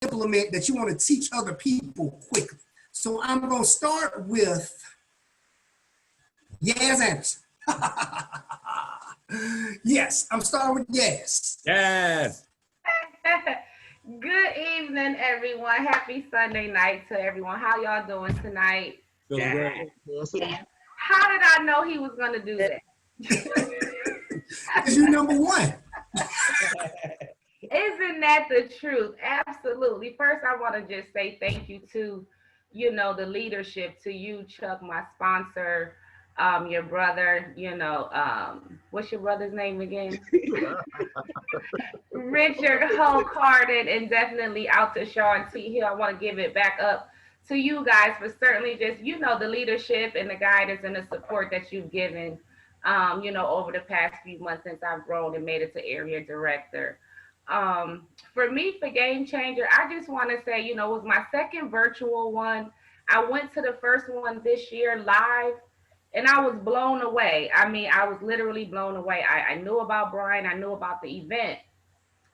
implement that you want to teach other people quickly. So I'm going to start with Yaz Anderson. Yes, I'm starting with Yaz. Yes. Good evening, everyone. Happy Sunday night to everyone. How y'all doing tonight? Feeling great. How did I know he was going to do that? Because you're number one. Isn't that the truth? Absolutely. First, I want to just say thank you to, the leadership, to you, Chuck, my sponsor, your brother, what's your brother's name again? Richard Hulk-Hearted, and definitely out to Sean T. Hill. I want to give it back up to you guys for certainly just, the leadership and the guidance and the support that you've given, over the past few months since I've grown and made it to area director. For me, for Game Changer, I just want to say, it was my second virtual one. I went to the first one this year live, and I was blown away. I mean, I was literally blown away. I knew about Brian. I knew about the event.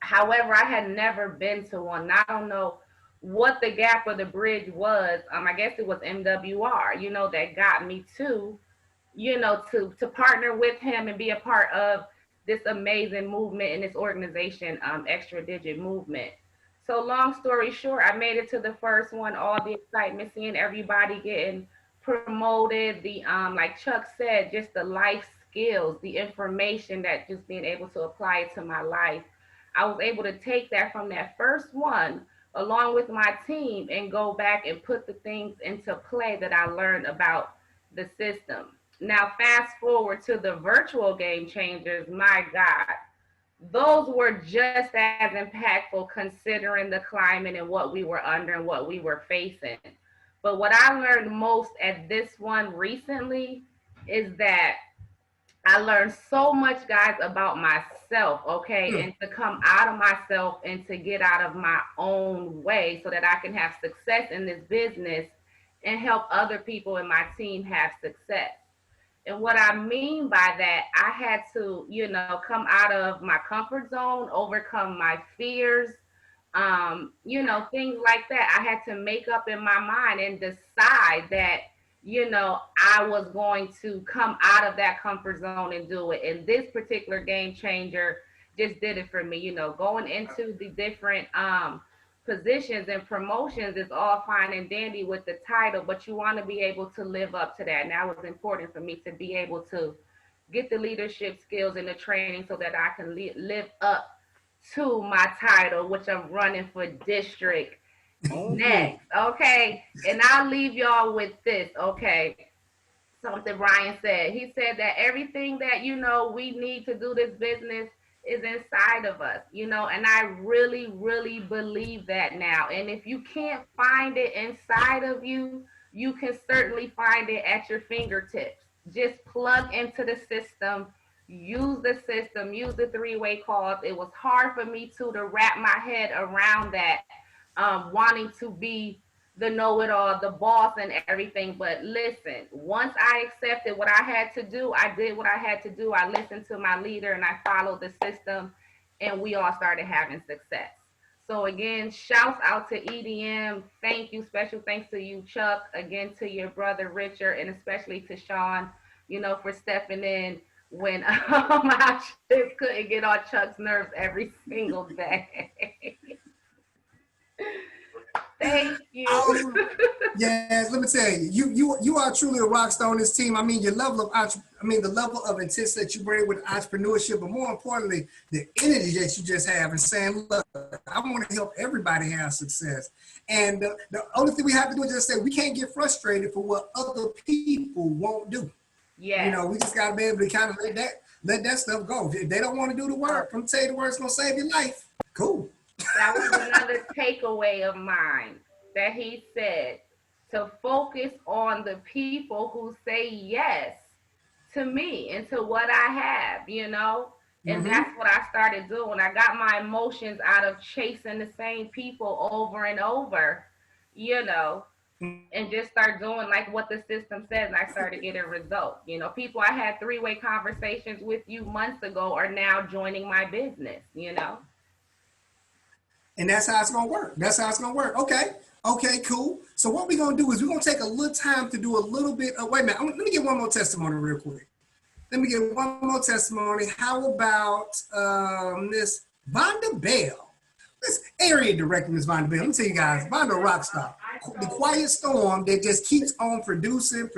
However, I had never been to one. I don't know what the gap or the bridge was. I guess it was MWR, that got me to, to partner with him and be a part of this amazing movement and this organization, Extra Digit Movement. So long story short, I made it to the first one, all the excitement, seeing everybody getting promoted, the like Chuck said, just the life skills, the information that just being able to apply it to my life. I was able to take that from that first one along with my team and go back and put the things into play that I learned about the system. Now, fast forward to the virtual Game Changers, my God, those were just as impactful considering the climate and what we were under and what we were facing. But what I learned most at this one recently is that I learned so much, guys, about myself, okay, and to come out of myself and to get out of my own way so that I can have success in this business and help other people in my team have success. And what I mean by that, I had to, come out of my comfort zone, overcome my fears, things like that. I had to make up in my mind and decide that, I was going to come out of that comfort zone and do it. And this particular Game Changer just did it for me, going into the different positions and promotions is all fine and dandy with the title, but you want to be able to live up to that. And that was important for me to be able to get the leadership skills and the training so that I can live up to my title, which I'm running for district next. Okay. And I'll leave y'all with this. Okay. Something Brian said. He said that everything that, we need to do this business is inside of us, and I really, really believe that now. And if you can't find it inside of you, you can certainly find it at your fingertips. Just plug into the system, use the system, use the three-way calls. It was hard for me to wrap my head around that, wanting to be the know-it-all, the boss and everything. But listen, once I accepted what I had to do, I did what I had to do. I listened to my leader and I followed the system, and we all started having success. So again, shouts out to EDM. Thank you. Special thanks to you, Chuck. Again, to your brother, Richard, and especially to Sean, for stepping in when I just couldn't get on Chuck's nerves every single day. Thank you. Yes, let me tell you, you are truly a rock star on this team. I mean, your level of the level of intensity that you bring with entrepreneurship, but more importantly, the energy that you just have and saying, look, I want to help everybody have success. And the only thing we have to do is just say we can't get frustrated for what other people won't do. Yeah. We just got to be able to kind of let that stuff go. If they don't want to do the work, I'm tell you the work's gonna save your life. Cool. That was another takeaway of mine that he said, to focus on the people who say yes to me and to what I have, and that's what I started doing. I got my emotions out of chasing the same people over and over, and just start doing like what the system says. And I started getting results. People I had three-way conversations with you months ago are now joining my business, And that's how it's gonna work. That's how it's gonna work. Okay. Okay, cool. So what we're gonna do is we're gonna take a little time to do a little bit of, wait a minute, let me get one more testimony real quick. Let me get one more testimony. How about Miss Vonda Bell? This area director, Miss Vonda Bell. Let me tell you guys, Vonda Rockstar. The quiet storm that just keeps on producing,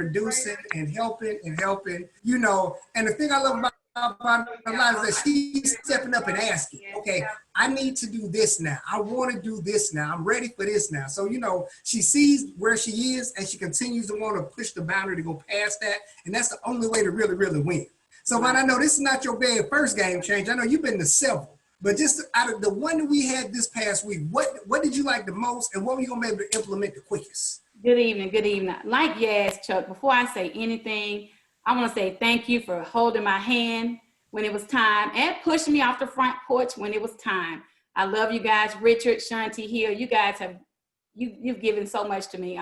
and helping, you know. And the thing I love about Vonda a lot is that she's stepping up and asking, okay, I need to do this now. I want to do this now. I'm ready for this now. So, you know, she sees where she is and she continues to want to push the boundary to go past that. And that's the only way to really, really win. So, Von, I know this is not your very first game change. I know you've been to several. But just out of the one that we had this past week, what did you like the most, and what were you gonna be able to implement the quickest? Good evening, good evening. Like Yaz, Chuck, before I say anything, I want to say thank you for holding my hand when it was time and pushing me off the front porch when it was time. I love you guys, Richard, Shanti Hill. You guys have, you've given so much to me.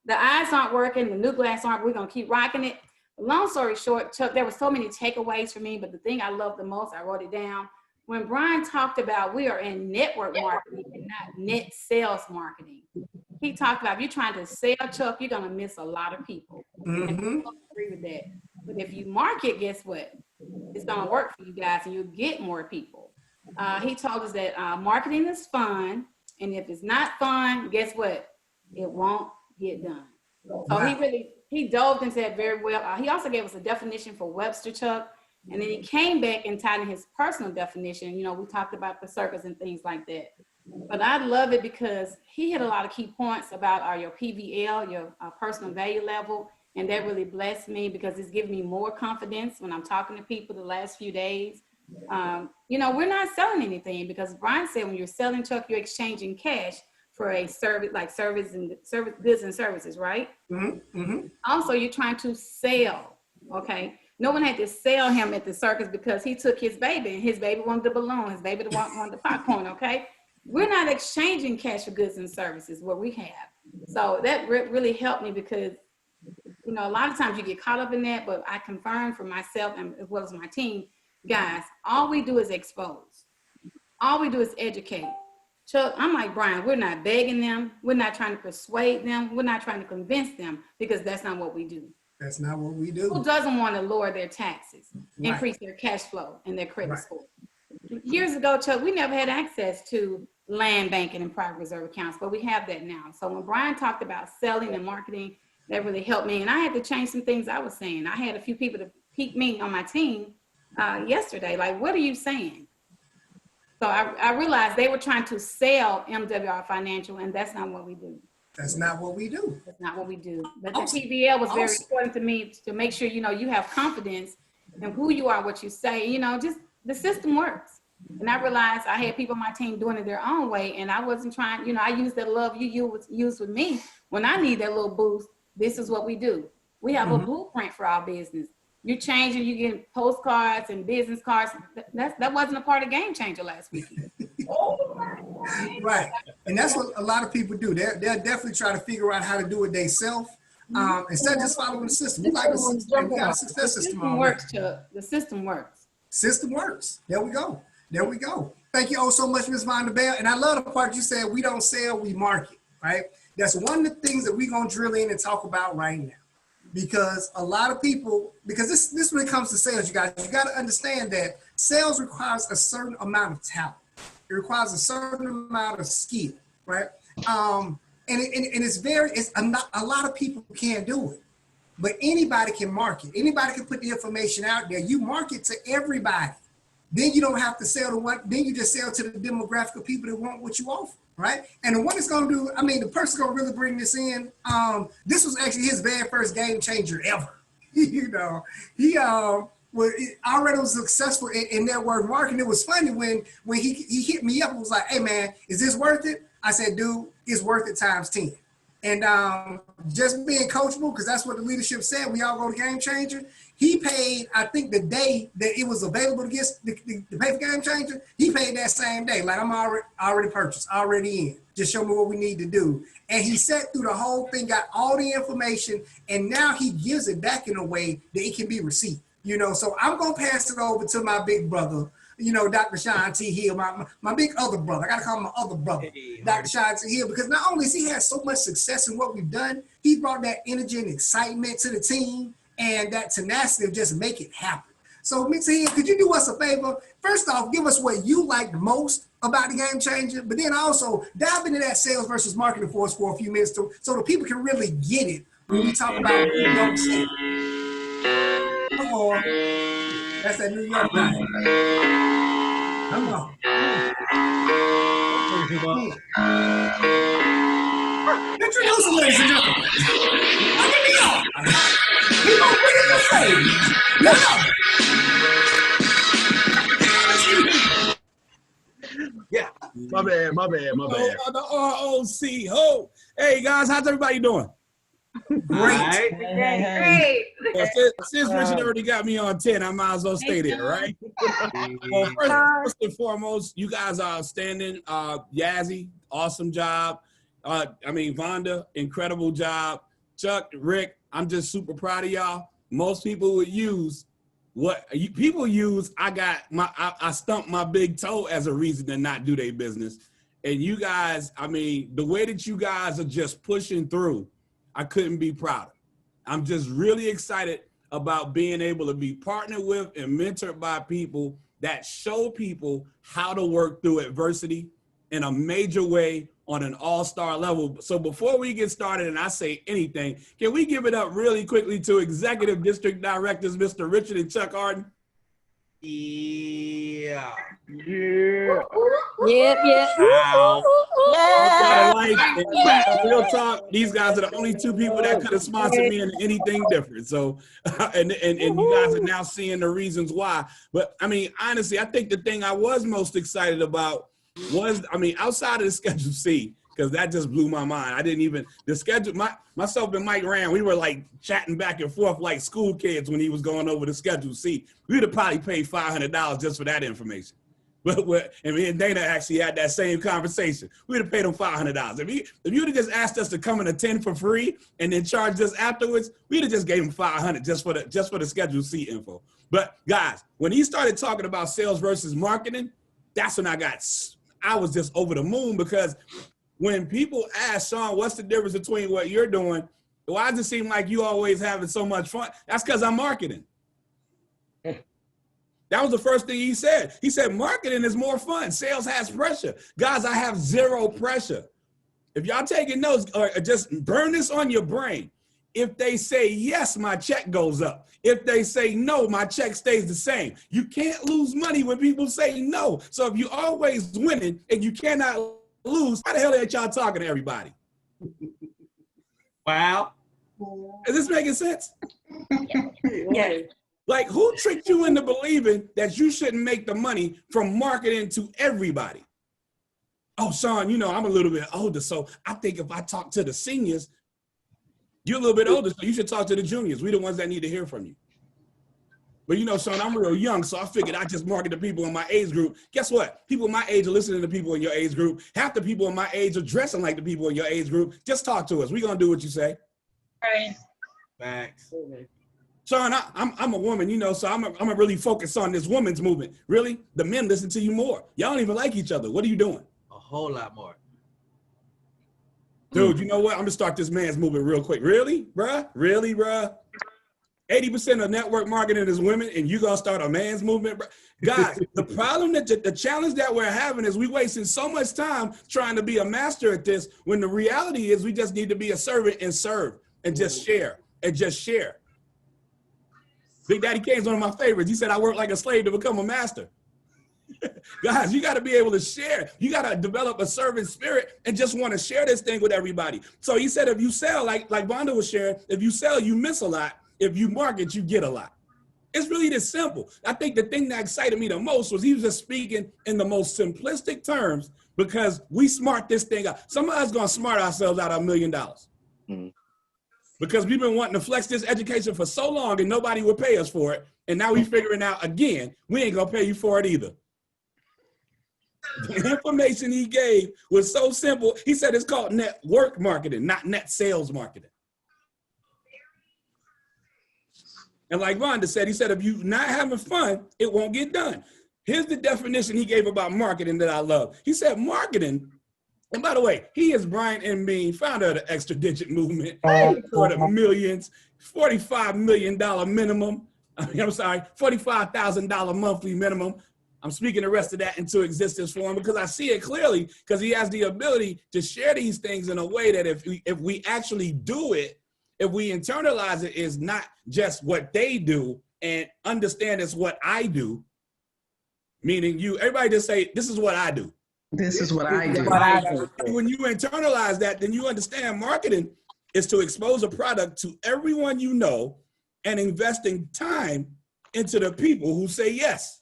The eyes aren't working, the new glass aren't, we're gonna keep rocking it. Long story short, Chuck, there were so many takeaways for me, but the thing I love the most, I wrote it down. When Brian talked about we are in network marketing and not net sales marketing, he talked about if you're trying to sell, Chuck, you're gonna miss a lot of people. And I agree with that. But if you market, guess what? It's gonna work for you guys and you'll get more people. He told us that marketing is fun, and if it's not fun, guess what? It won't get done. So he dove into that very well. He also gave us a definition for Webster, Chuck. And then he came back and tied in his personal definition. You know, we talked about the circles and things like that. But I love it because he hit a lot of key points about your PVL, your personal value level. And that really blessed me because it's given me more confidence when I'm talking to people the last few days. You know, we're not selling anything because Brian said when you're selling, Chuck, you're exchanging cash for a service, like goods and services, right? Also, you're trying to sell, okay? No one had to sell him at the circus because he took his baby and his baby wanted the balloon, his baby wanted the popcorn, okay? We're not exchanging cash for goods and services, what we have. So that really helped me because, you know, a lot of times you get caught up in that, but I confirmed for myself and as well as my team, guys, all we do is expose. All we do is educate. Chuck, I'm like, Brian, we're not begging them. We're not trying to persuade them. We're not trying to convince them because that's not what we do. That's not what we do. Who doesn't want to lower their taxes, increase their cash flow and their credit score? Years ago, Chuck, we never had access to land banking and private reserve accounts, but we have that now. So when Brian talked about selling and marketing, that really helped me. And I had to change some things I was saying. I had a few people to peek me on my team yesterday, like, what are you saying? So I realized they were trying to sell MWR Financial, and that's not what we do. That's not what we do. That's not what we do. But the PVL was very important to me to make sure, you know, you have confidence in who you are, what you say, you know, just the system works. And I realized I had people on my team doing it their own way. And I wasn't trying, you know, I used that love you use with me. When I need that little boost, this is what we do. We have a blueprint for our business. You're changing, you get postcards and business cards. That wasn't a part of Game Changer last week. Right. And that's what a lot of people do. They'll definitely try to figure out how to do it themselves instead of just following the system. We like a system. We got a success system. The system works. System works. There we go. There we go. Thank you all so much, Ms. Vonda Bell. And I love the part you said, we don't sell, we market, right? That's one of the things that we're going to drill in and talk about right now. Because a lot of people, because this when it comes to sales, you guys, you got to understand that sales requires a certain amount of talent. It requires a certain amount of skill, right? And it's a lot of people can't do it, but anybody can market. Anybody can put the information out there. You market to everybody. Then you don't have to sell to one. Then you just sell to the demographic of people that want what you offer, right? And the one that's going to do, I mean, the person going to really bring this in. This was actually his very first Game Changer ever. You know, he already was successful in network marketing. It was funny when he hit me up and was like, "Hey man, is this worth it?" I said, "Dude, it's worth it times 10." And just being coachable, because that's what the leadership said. We all go to Game Changer. He paid, I think, the day that it was available to get to pay for Game Changer. He paid that same day. Like, I'm already purchased, already in. Just show me what we need to do. And he sat through the whole thing, got all the information, and now he gives it back in a way that it can be received. You know, so I'm gonna pass it over to my big brother, Dr. Sean T. Hill, my big other brother. I gotta call him my other brother, Hey, Dr. Sean T. Hill, because not only has he had so much success in what we've done, he brought that energy and excitement to the team and that tenacity of just make it happen. So, Mr. Hill, could you do us a favor? First off, give us what you liked most about the Game Changer, but then also dive into that sales versus marketing for us for a few minutes so the people can really get it when we talk about New York City. Come on. That's that New York thing. Come on. Introduce him, ladies and gentlemen. Look at New York. We gonna bring it to stage. Yeah, my bad. The ROC. Ho. Hey guys, how's everybody doing? Great. Great. Well, since Richard already got me on 10, I might as well stay there, right? Well, first and foremost, you guys are outstanding. Yazzie, awesome job. Vonda, incredible job. Chuck, Rick, I'm just super proud of y'all. Most people would use what people use. I stumped my big toe as a reason to not do their business. And you guys, the way that you guys are just pushing through, I couldn't be prouder. I'm just really excited about being able to be partnered with and mentored by people that show people how to work through adversity in a major way on an all-star level. So before we get started and I say anything, can we give it up really quickly to Executive District Directors, Mr. Richard and Chuck Arden? Yeah. Yep. Wow. Real talk, these guys are the only two people that could have sponsored me in anything different. So, and you guys are now seeing the reasons why. But honestly, I think the thing I was most excited about was, outside of the Schedule C, because that just blew my mind. I didn't even, the schedule, myself and Mike Rand, we were like chatting back and forth like school kids when he was going over the Schedule C. We'd have probably paid $500 just for that information. But and me and Dana actually had that same conversation. We'd have paid him $500. If you'd have just asked us to come and attend for free and then charged us afterwards, we'd have just gave him $500 just for the Schedule C info. But guys, when he started talking about sales versus marketing, that's when I was just over the moon, because when people ask, Sean, what's the difference between what you're doing? Why does it seem like you always having so much fun? That's because I'm marketing. That was the first thing he said. He said, marketing is more fun. Sales has pressure. Guys, I have zero pressure. If y'all taking notes, or just burn this on your brain. If they say yes, my check goes up. If they say no, my check stays the same. You can't lose money when people say no. So if you're always winning and you cannot lose, how the hell are y'all talking to everybody? Wow. Is this making sense? Yeah. Like, who tricked you into believing that you shouldn't make the money from marketing to everybody? Oh, Sean, I'm a little bit older, so I think if I talk to the seniors, you're a little bit older, so you should talk to the juniors. We're the ones that need to hear from you. But Sean, I'm real young, so I figured I just market to people in my age group. Guess what? People my age are listening to people in your age group. Half the people in my age are dressing like the people in your age group. Just talk to us. We're going to do what you say. Right. Facts. Sean, I'm a woman, so I'm a really focus on this women's movement. Really? The men listen to you more. Y'all don't even like each other. What are you doing? A whole lot more. Dude, you know what? I'm gonna start this man's movement real quick. Really, bruh? Really, bruh? 80% of network marketing is women, and you gonna start a man's movement, bruh? Guys, the problem the challenge that we're having is we wasting so much time trying to be a master at this, when the reality is we just need to be a servant and serve and just share and just share. Big Daddy Kane's one of my favorites. He said, I work like a slave to become a master. Guys, you got to be able to share. You got to develop a servant spirit and just want to share this thing with everybody. So he said, if you sell, like Vonda was sharing, if you sell, you miss a lot. If you market, you get a lot. It's really this simple. I think the thing that excited me the most was he was just speaking in the most simplistic terms, because we smart this thing out. Some of us going to smart ourselves out of $1 million. Mm-hmm. Because we've been wanting to flex this education for so long and nobody would pay us for it. And now we figuring out again, we ain't gonna pay you for it either. The information he gave was so simple. He said it's called network marketing, not net sales marketing. And like Rhonda said, he said, if you're not having fun, it won't get done. Here's the definition he gave about marketing that I love. He said marketing, and by the way, he is Brian M. Bean, founder of the Extra Digit Movement, for the millions, $45 million minimum. I'm sorry, $45,000 monthly minimum. I'm speaking the rest of that into existence for him because I see it clearly because he has the ability to share these things in a way that if we actually do it, if we internalize it, is not just what they do and understand it's what I do, meaning everybody just say, this is what I do. This is what I do. When you internalize that, then you understand marketing is to expose a product to everyone you know and investing time into the people who say yes.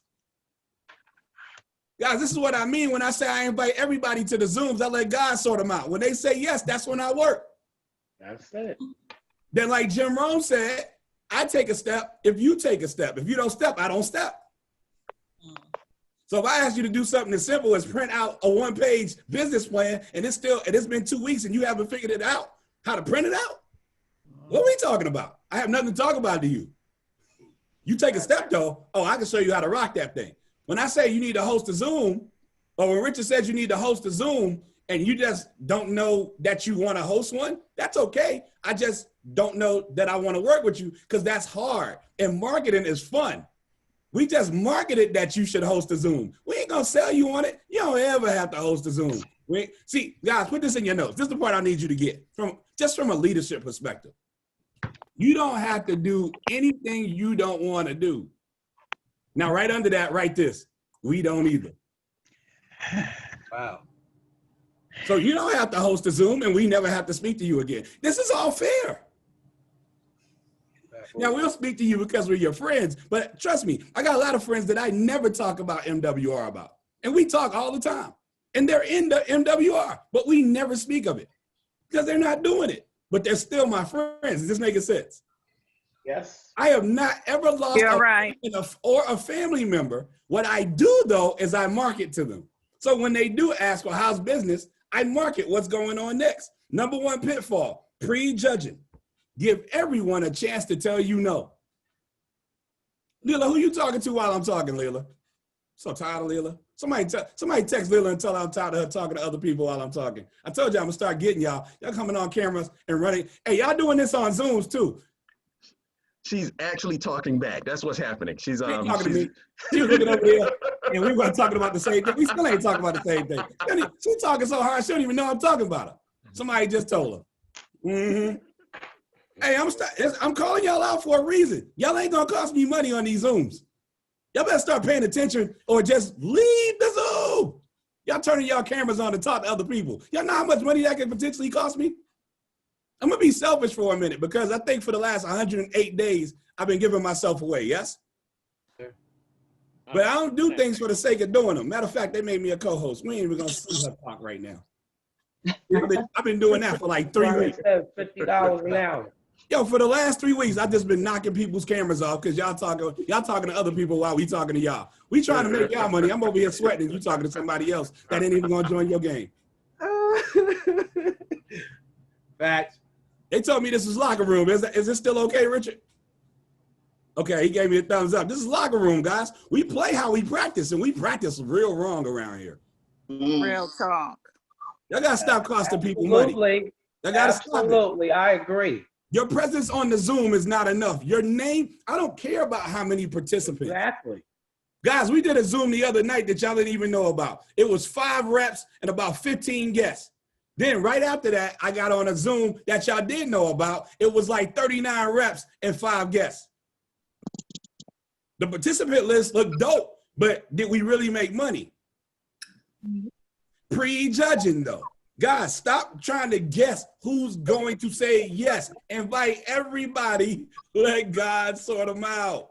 Guys, this is what I mean when I say I invite everybody to the Zooms. I let God sort them out. When they say yes, that's when I work. That's it. Then like Jim Rohn said, I take a step if you take a step. If you don't step, I don't step. So if I ask you to do something as simple as print out a one-page business plan and it's been 2 weeks and you haven't figured it out, how to print it out, what are we talking about? I have nothing to talk about to you. You take a step though, oh, I can show you how to rock that thing. When I say you need to host a Zoom, or when Richard says you need to host a Zoom and you just don't know that you want to host one, that's okay. I just don't know that I want to work with you because that's hard. And marketing is fun. We just marketed that you should host a Zoom. We ain't gonna sell you on it. You don't ever have to host a Zoom. See, guys, put this in your notes. This is the part I need you to get from a leadership perspective. You don't have to do anything you don't want to do. Now, right under that, write this. We don't either. Wow. So you don't have to host a Zoom and we never have to speak to you again. This is all fair. Now, we'll speak to you because we're your friends, but trust me, I got a lot of friends that I never talk about MWR about. And we talk all the time. And they're in the MWR, but we never speak of it because they're not doing it. But they're still my friends. Is this making sense? Yes. I have not ever lost You're a right. friend or a family member. What I do, though, is I market to them. So when they do ask, well, how's business? I market what's going on next. Number one pitfall, prejudging. Give everyone a chance to tell you no. Leela, who you talking to while I'm talking, Leela? So tired of Leela. Somebody text Leela and tell her I'm tired of her talking to other people while I'm talking. I told you I'm gonna start getting y'all. Y'all coming on cameras and running. Hey, y'all doing this on Zooms too. She's actually talking back. That's what's happening. She's Talking to me. She was looking over there, and we weren't talking about the same thing. We still ain't talking about the same thing. She's talking so hard, she don't even know I'm talking about her. Somebody just told her. Mm-hmm. Hey, I'm calling y'all out for a reason. Y'all ain't gonna cost me money on these Zooms. Y'all better start paying attention or just leave the Zoom. Y'all turning y'all cameras on to talk to other people. Y'all know how much money that could potentially cost me? I'm gonna be selfish for a minute because I think for the last 108 days, I've been giving myself away, yes? Sure. But I don't do things for the sake of doing them. Matter of fact, they made me a co-host. We ain't even gonna see her talk right now. I've been doing that for like 3 weeks. $50 an hour. Yo, for the last 3 weeks, I've just been knocking people's cameras off because y'all talking to other people while we talking to y'all. We trying to make y'all money. I'm over here sweating and you talking to somebody else that ain't even gonna join your game. Facts. They told me this is locker room. Is this still okay, Richard? Okay, he gave me a thumbs up. This is locker room, guys. We play how we practice, and we practice real wrong around here. Real talk. Y'all gotta stop costing people money. Absolutely. Y'all gotta stop it. Absolutely, I agree. Your presence on the Zoom is not enough. Your name, I don't care about how many participants. Exactly. Guys, we did a Zoom the other night that y'all didn't even know about. It was 5 reps and about 15 guests. Then right after that, I got on a Zoom that y'all did know about. It was like 39 reps and 5 guests. The participant list looked dope, but did we really make money? Prejudging though. Guys, stop trying to guess who's going to say yes. Invite everybody, let God sort them out.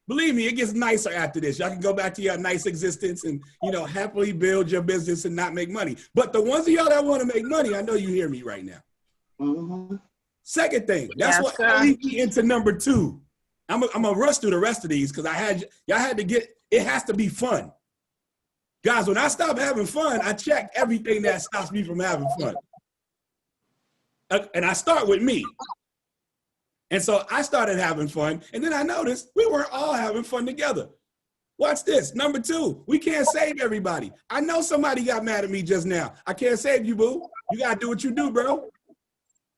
Believe me, it gets nicer after this. Y'all can go back to your nice existence and, happily build your business and not make money. But the ones of y'all that want to make money, I know you hear me right now. Mm-hmm. Second thing, that's Yes, what sir. leads me into number 2. I'm gonna rush through the rest of these because y'all had to get, it has to be fun. Guys, when I stop having fun, I check everything that stops me from having fun. And I start with me. And so I started having fun, and then I noticed we weren't all having fun together. Watch this. Number 2, we can't save everybody. I know somebody got mad at me just now. I can't save you, boo. You gotta do what you do, bro.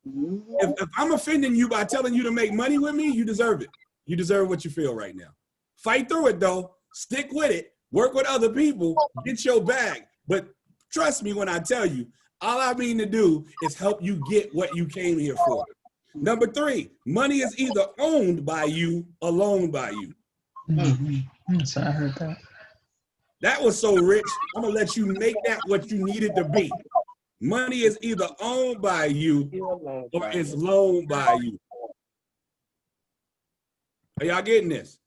If I'm offending you by telling you to make money with me, you deserve it. You deserve what you feel right now. Fight through it though. Stick with it. Work with other people. Get your bag. But trust me when I tell you, all I mean to do is help you get what you came here for. Number 3, money is either owned by you or loaned by you. So I heard that. That was so rich. I'm gonna let you make that what you needed to be. Money is either owned by you You alone, or Brian. it's loaned by you. Are y'all getting this?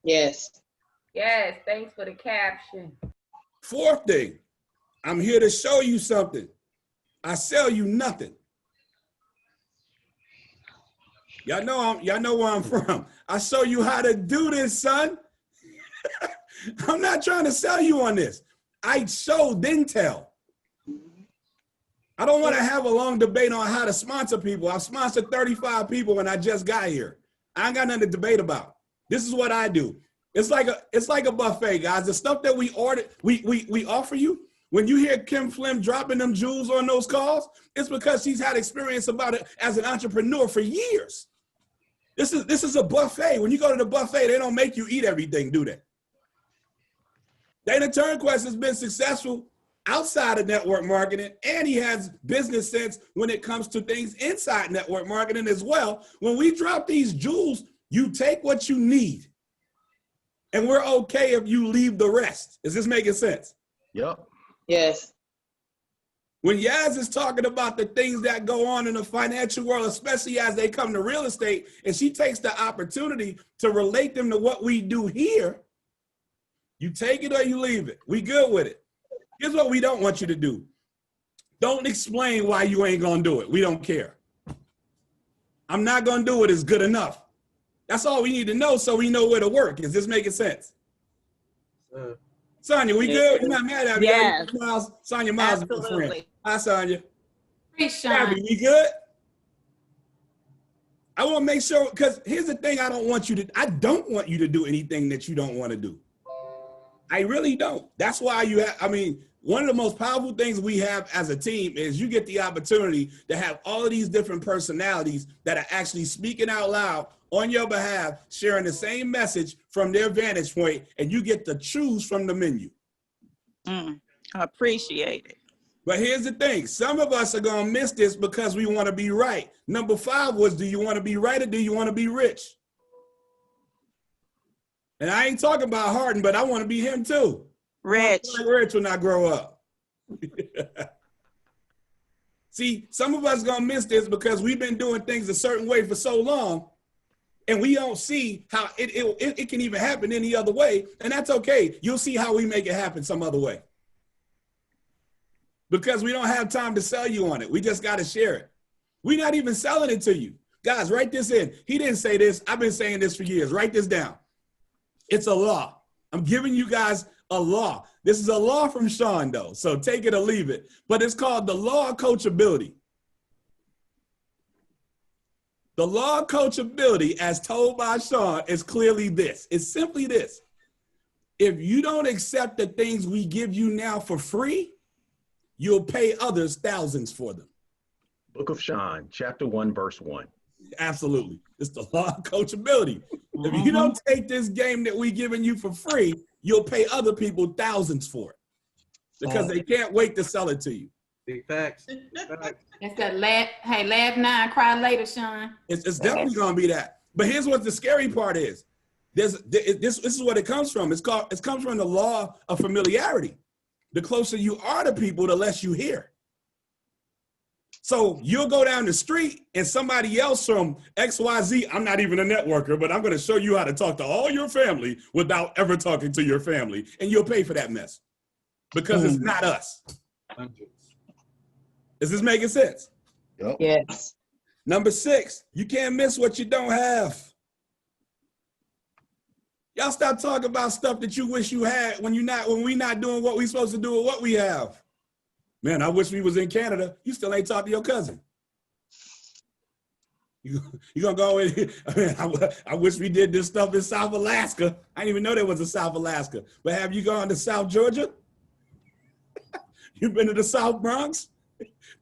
Yes. Yes, thanks for the caption. 4th thing, I'm here to show you something. I sell you nothing. Y'all know where I'm from. I show you how to do this, son. I'm not trying to sell you on this. I show, then tell. I don't want to have a long debate on how to sponsor people. I've sponsored 35 people when I just got here. I ain't got nothing to debate about. This is what I do. It's like a buffet, guys. The stuff that we order, we offer you. When you hear Kim Flynn dropping them jewels on those calls, it's because she's had experience about it as an entrepreneur for years. This is a buffet. When you go to the buffet, they don't make you eat everything, do they? Dana Turnquest has been successful outside of network marketing, and he has business sense when it comes to things inside network marketing as well. When we drop these jewels, you take what you need, and we're okay if you leave the rest. Is this making sense? Yep. Yes. When Yaz is talking about the things that go on in the financial world, especially as they come to real estate, and she takes the opportunity to relate them to what we do here, you take it or you leave it. We good with it. Here's what we don't want you to do. Don't explain why you ain't gonna do it. We don't care. I'm not gonna do it is good enough. That's all we need to know so we know where to work. Is this making sense? Sonia, we good? You're not mad at me? Yes. Miles, Sonia Miles is my friend. Absolutely. Hi, Sonia. Preach, Sean. Gabby, we good? I want to make sure, because here's the thing I don't want you to do anything that you don't want to do. I really don't. That's why one of the most powerful things we have as a team is you get the opportunity to have all of these different personalities that are actually speaking out loud on your behalf, sharing the same message from their vantage point, and you get to choose from the menu. I appreciate it. But here's the thing. Some of us are going to miss this because we want to be right. Number 5 was, do you want to be right or do you want to be rich? And I ain't talking about Harden, but I want to be him too. Rich. I want to be rich when I grow up. See, some of us going to miss this because we've been doing things a certain way for so long, and we don't see how it can even happen any other way. And that's okay. You'll see how we make it happen some other way. Because we don't have time to sell you on it. We just got to share it. We're not even selling it to you. Guys, write this in. He didn't say this. I've been saying this for years. Write this down. It's a law. I'm giving you guys a law. This is a law from Sean, though, so take it or leave it. But it's called the law of coachability. The law of coachability, as told by Sean, is clearly this. It's simply this. If you don't accept the things we give you now for free, you'll pay others thousands for them. Book of Sean, chapter 1, verse 1. Absolutely. It's the law of coachability. If you don't take this game that we're giving you for free, you'll pay other people thousands for it because they can't wait to sell it to you. Big facts. That's that laugh now and cry later, Sean. It's definitely going to be that. But here's what the scary part is. This is what it comes from. It comes from the law of familiarity. The closer you are to people, the less you hear. So you'll go down the street and somebody else from XYZ, I'm not even a networker, but I'm going to show you how to talk to all your family without ever talking to your family. And you'll pay for that mess because it's not us. Is this making sense? Yep. Yes. Number 6, you can't miss what you don't have. Y'all stop talking about stuff that you wish you had when we not doing what we supposed to do with what we have. Man, I wish we was in Canada. You still ain't talked to your cousin. You gonna go in? I wish we did this stuff in South Alaska. I didn't even know there was a South Alaska. But have you gone to South Georgia? You've been to the South Bronx?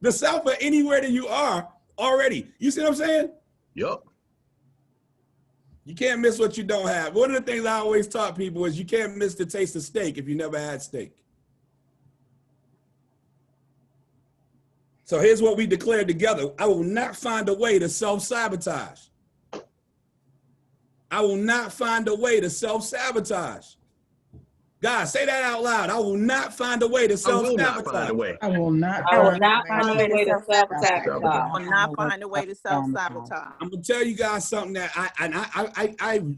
The South or anywhere that you are already. You see what I'm saying? Yup. You can't miss what you don't have. One of the things I always taught people is you can't miss the taste of steak if you never had steak. So here's what we declared together. I will not find a way to self-sabotage. I will not find a way to self-sabotage. Guys, say that out loud. I will not find a way to I will not find a self-sabotage. way. I will not. I will not find find a way to self-sabotage. I will not find a way to self-sabotage. I'm gonna tell you guys something that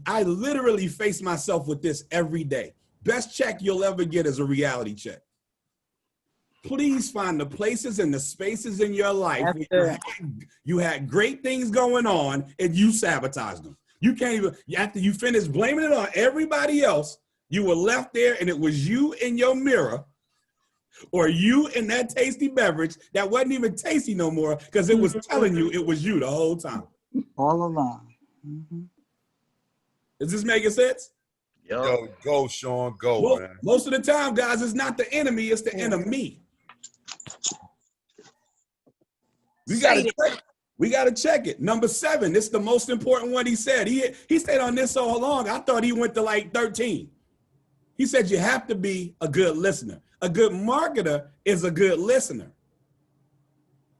I literally face myself with this every day. Best check you'll ever get is a reality check. Please find the places and the spaces in your life where you had great things going on and you sabotaged them. You can't even, after you finish blaming it on everybody else, you were left there and it was you in your mirror or you in that tasty beverage that wasn't even tasty no more because it was telling you it was you the whole time. all along. Mhm. Is this making sense? Yup. Yo, go, Sean, go, Well, man. most of the time, guys, it's not the enemy, it's the enemy. We gotta check it. Number 7, this is the most important one he said. He stayed on this so long, I thought he went to like 13. He said you have to be a good listener. A good marketer is a good listener.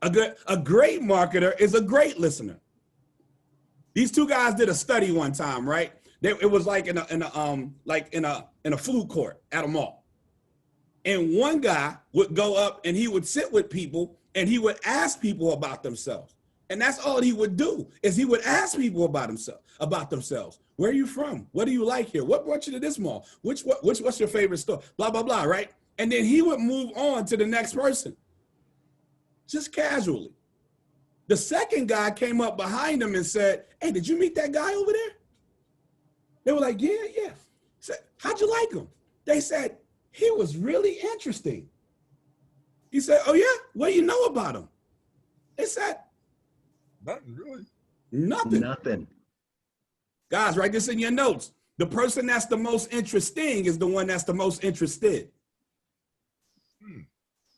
A great marketer is a great listener. These two guys did a study one time, right? It was like in a food court at a mall. And one guy would go up and he would sit with people and he would ask people about themselves. And that's all he would do is he would ask people about themselves. Where are you from? What do you like here? What brought you to this mall? What's your favorite store? Blah, blah, blah, right? And then he would move on to the next person. Just casually. The second guy came up behind him and said, hey, did you meet that guy over there? They were like, yeah. Said, how'd you like him? They said, he was really interesting. He said, oh yeah? What do you know about him? They said, Nothing really. Nothing. Guys, write this in your notes. The person that's the most interesting is the one that's the most interested.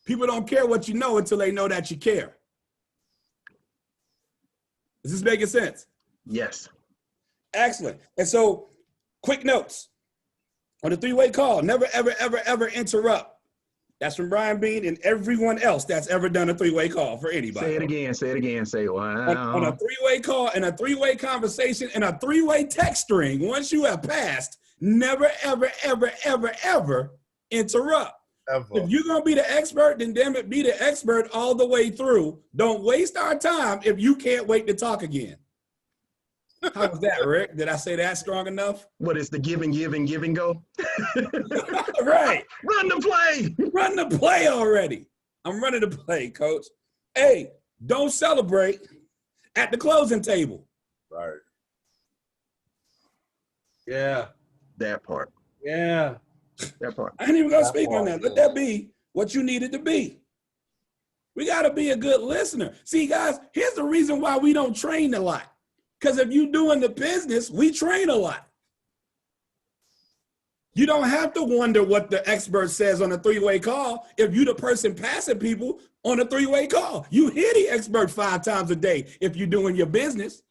People don't care what you know until they know that you care. Is this making sense? Yes. Excellent. And so, quick notes on the 3-way call. Never, ever, ever, ever interrupt. That's from Brian Bean and everyone else that's ever done a 3-way call for anybody. Say it again. Say wow. On a 3-way call and a 3-way conversation and a 3-way text string, once you have passed, never, ever, ever, ever, ever interrupt. Ever. If you're going to be the expert, then damn it, be the expert all the way through. Don't waste our time if you can't wait to talk again. How was that, Rick? Did I say that strong enough? What is the give and go? Right. Run the play. Run the play already. I'm running the play, coach. Hey, don't celebrate at the closing table. Right. Yeah. That part. Yeah. That part. I ain't even gonna speak on that. Let that be what you needed to be. We gotta be a good listener. See, guys, here's the reason why we don't train a lot. Because if you doing the business, we train a lot. You don't have to wonder what the expert says on a 3-way call if you the person passing people on a 3-way call. You hear the expert 5 times a day if you're doing your business.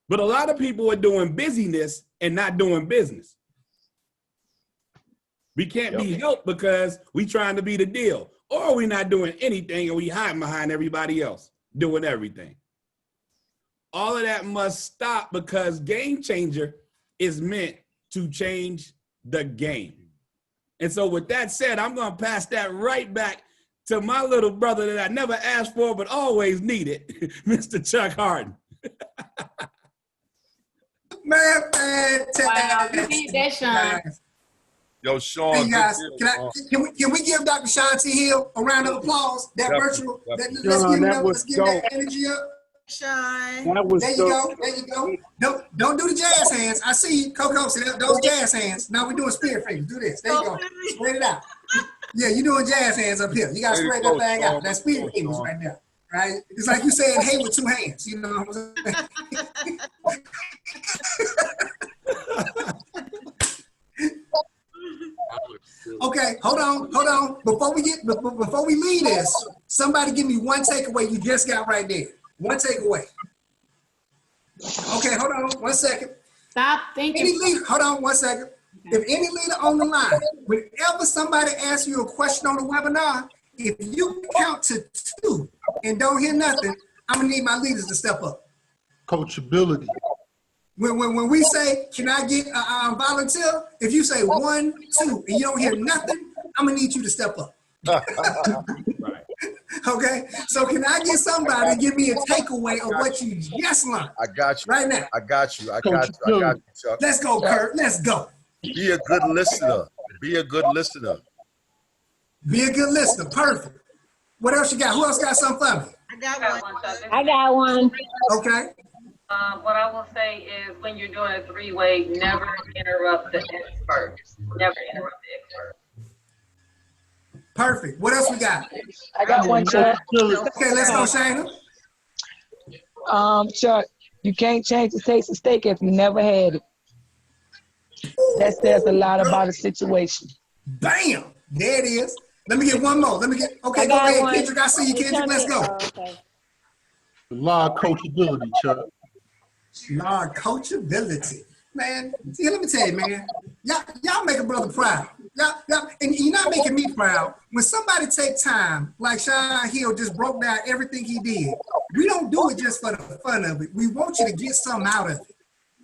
But a lot of people are doing busyness and not doing business. We can't be helped because we trying to be the deal, or we not doing anything and we hiding behind everybody else doing everything. All of that must stop because Game Changer is meant to change the game. And so with that said, I'm going to pass that right back to my little brother that I never asked for but always needed, Mr. Chuck Harden. Man, Wow, you did that, Sean. Yo, Sean. Hey guys, good deal, Sean. can we give Dr. Shanti Hill a round of applause? That Definitely, virtual, definitely. let's Sean, give him that up, was let's give that dope. energy up. Shine. That was There you go. There you go. Don't do the jazz hands. I see you, Coco. See those jazz hands. Now we're doing spirit fingers. Do this. There you go. Spread it out. Yeah, you're doing jazz hands up here. You gotta There you spread go, that thing Sean. out. That's spirit fingers right there. right? It's like you saying hey with two hands, you know what I'm saying? Okay, hold on. Before we leave this, somebody give me one takeaway you just got right there. One takeaway. Okay, hold on 1 second. Stop thinking. Any leader, hold on 1 second. If any leader on the line, whenever somebody asks you a question on the webinar, if you count to 2 and don't hear nothing, I'm gonna need my leaders to step up. Coachability. When we say, can I get a volunteer? If you say 1, 2, and you don't hear nothing, I'm gonna need you to step up. Right. Okay, so can I get somebody to give me a takeaway of what you just learned I got you. right now? I got you. I got you. I got you, Chuck. Let's go, Kurt. Let's go. Be a good listener. Be a good listener. Be a good listener. Perfect. What else you got? Who else got something for me? I got one. I got one. Okay. What I will say is when you're doing a three-way, never interrupt the expert. Never interrupt the expert. Perfect. What else we got? I got one, Chuck. Okay, let's go, Shayna. Chuck, you can't change the taste of steak if you never had it. That says a lot about a situation. Bam. There it is. Let me get one more. Okay, go ahead, Kendrick. I see you, Kendrick. Let's go. The law of coachability, Chuck. Law of coachability. Man, see, let me tell you, man. Y'all make a brother proud. Y'all, and you're not making me proud. When somebody take time, like Sean Hill just broke down everything he did, we don't do it just for the fun of it. We want you to get something out of it.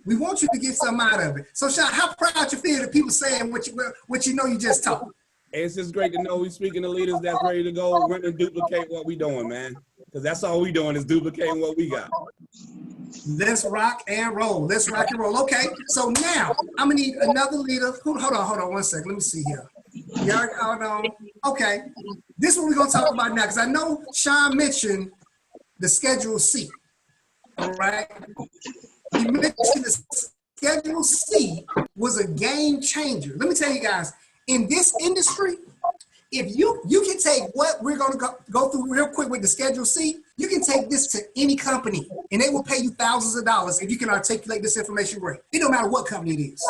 We want you to get something out of it. So, Sean, how proud you feel that people saying what you know you just taught? It's just great to know we speaking to leaders that's ready to go run and duplicate what we doing, man. Because that's all we doing is duplicating what we got. Let's rock and roll. Let's rock and roll. Okay, so now I'm gonna need another leader. Hold on 1 second. Let me see here. Y'all, hold on. Okay, this is what we're gonna talk about now, because I know Sean mentioned the Schedule C. All right, he mentioned the Schedule C was a game changer. Let me tell you guys, in this industry, if you can take what we're gonna go through real quick with the Schedule C, you can take this to any company and they will pay you thousands of dollars if you can articulate this information great. It don't matter what company it is.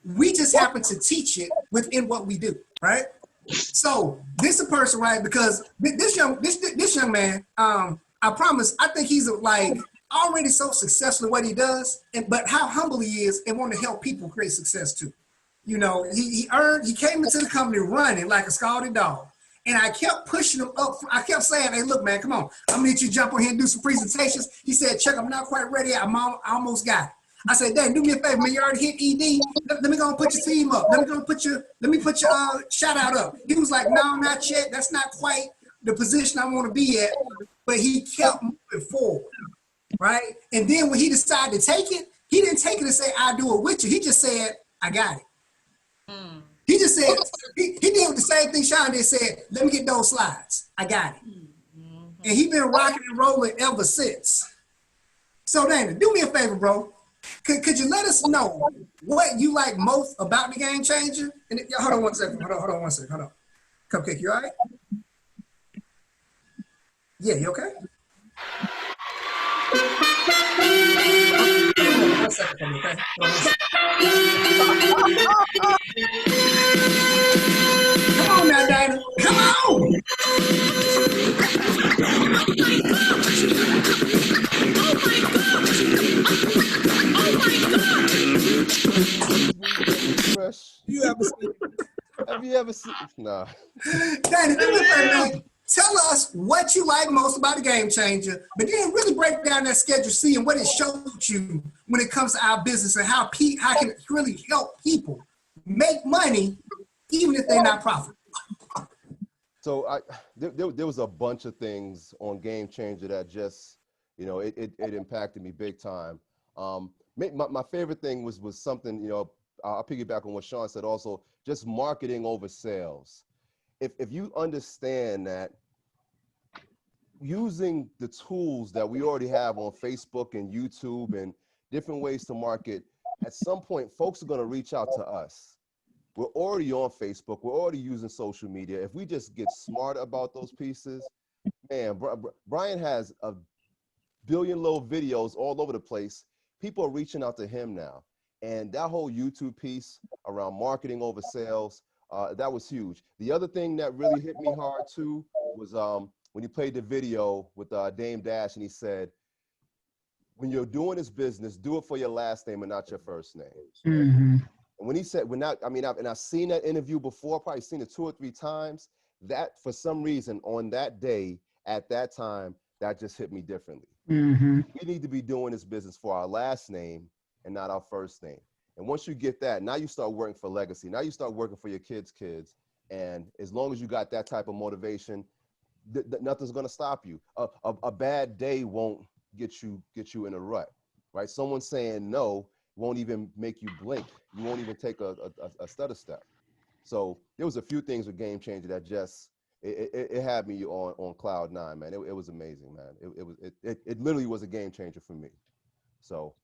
We just happen to teach it within what we do, right? So this is a person, right? Because this young man, I promise, I think he's like already so successful in what he does, but how humble he is and want to help people create success too. You know, he came into the company running like a scalded dog. And I kept pushing him up. I kept saying, hey, look, man, come on. I'm gonna need you to jump on here and do some presentations. He said, Chuck, I'm not quite ready. I almost got it. I said, Dad, do me a favor, man. You already hit ED. Let me go and put your team up. Let me put your shout out up. He was like, no, not yet. That's not quite the position I want to be at. But he kept moving forward, right? And then when he decided to take it, he didn't take it and say, I'll do it with you. He just said, I got it. He just said, he did the same thing Sean did, said, let me get those slides. I got it. And he been rocking and rolling ever since. So Dana, do me a favor, bro. Could you let us know what you like most about the Game Changer? And hold on 1 second. Hold on 1 second. Hold on. Cupcake, you all right? Yeah, you okay? 1 second for me, okay? Come on now, Dana. Come on! Have you ever seen? Nah. Dana, do me a favor, man. Tell us what you like most about the Game Changer, but then really break down that Schedule C and what it showed you when it comes to our business and how can it really help people make money even if they're not profitable. So there was a bunch of things on Game Changer that just, you know, it impacted me big time. My favorite thing was something, you know, I'll piggyback on what Sean said also, just marketing over sales. If you understand that using the tools that we already have on Facebook and YouTube and different ways to market, at some point, folks are going to reach out to us. we're already on Facebook. We're already using social media. If we just get smart about those pieces, man, Brian has a billion little videos all over the place. People are reaching out to him now. And that whole YouTube piece around marketing over sales, that was huge. The other thing that really hit me hard too was when he played the video with Dame Dash, and he said, when you're doing this business, do it for your last name and not your first name. Mm-hmm. And when he said, I've seen that interview before, probably seen it 2 or 3 times. That for some reason on that day, at that time, that just hit me differently. Mm-hmm. We need to be doing this business for our last name and not our first name. And once you get that, now you start working for legacy. Now you start working for your kids' kids. And as long as you got that type of motivation, nothing's gonna stop you. A bad day won't get you in a rut, right? Someone saying no won't even make you blink. You won't even take a stutter step. So there was a few things with Game Changer that just, it had me on cloud 9, man. It was amazing, man. It literally was a game changer for me. So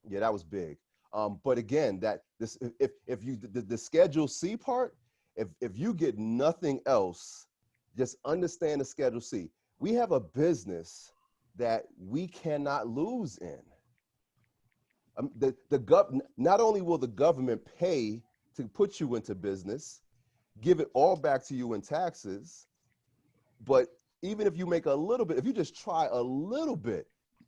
yeah, that was big. But again, if you the Schedule C part, if you get nothing else, just understand the Schedule C. We have a business that we cannot lose in. Not only will the government pay to put you into business, give it all back to you in taxes, but even if you make a little bit, if you just try a little bit,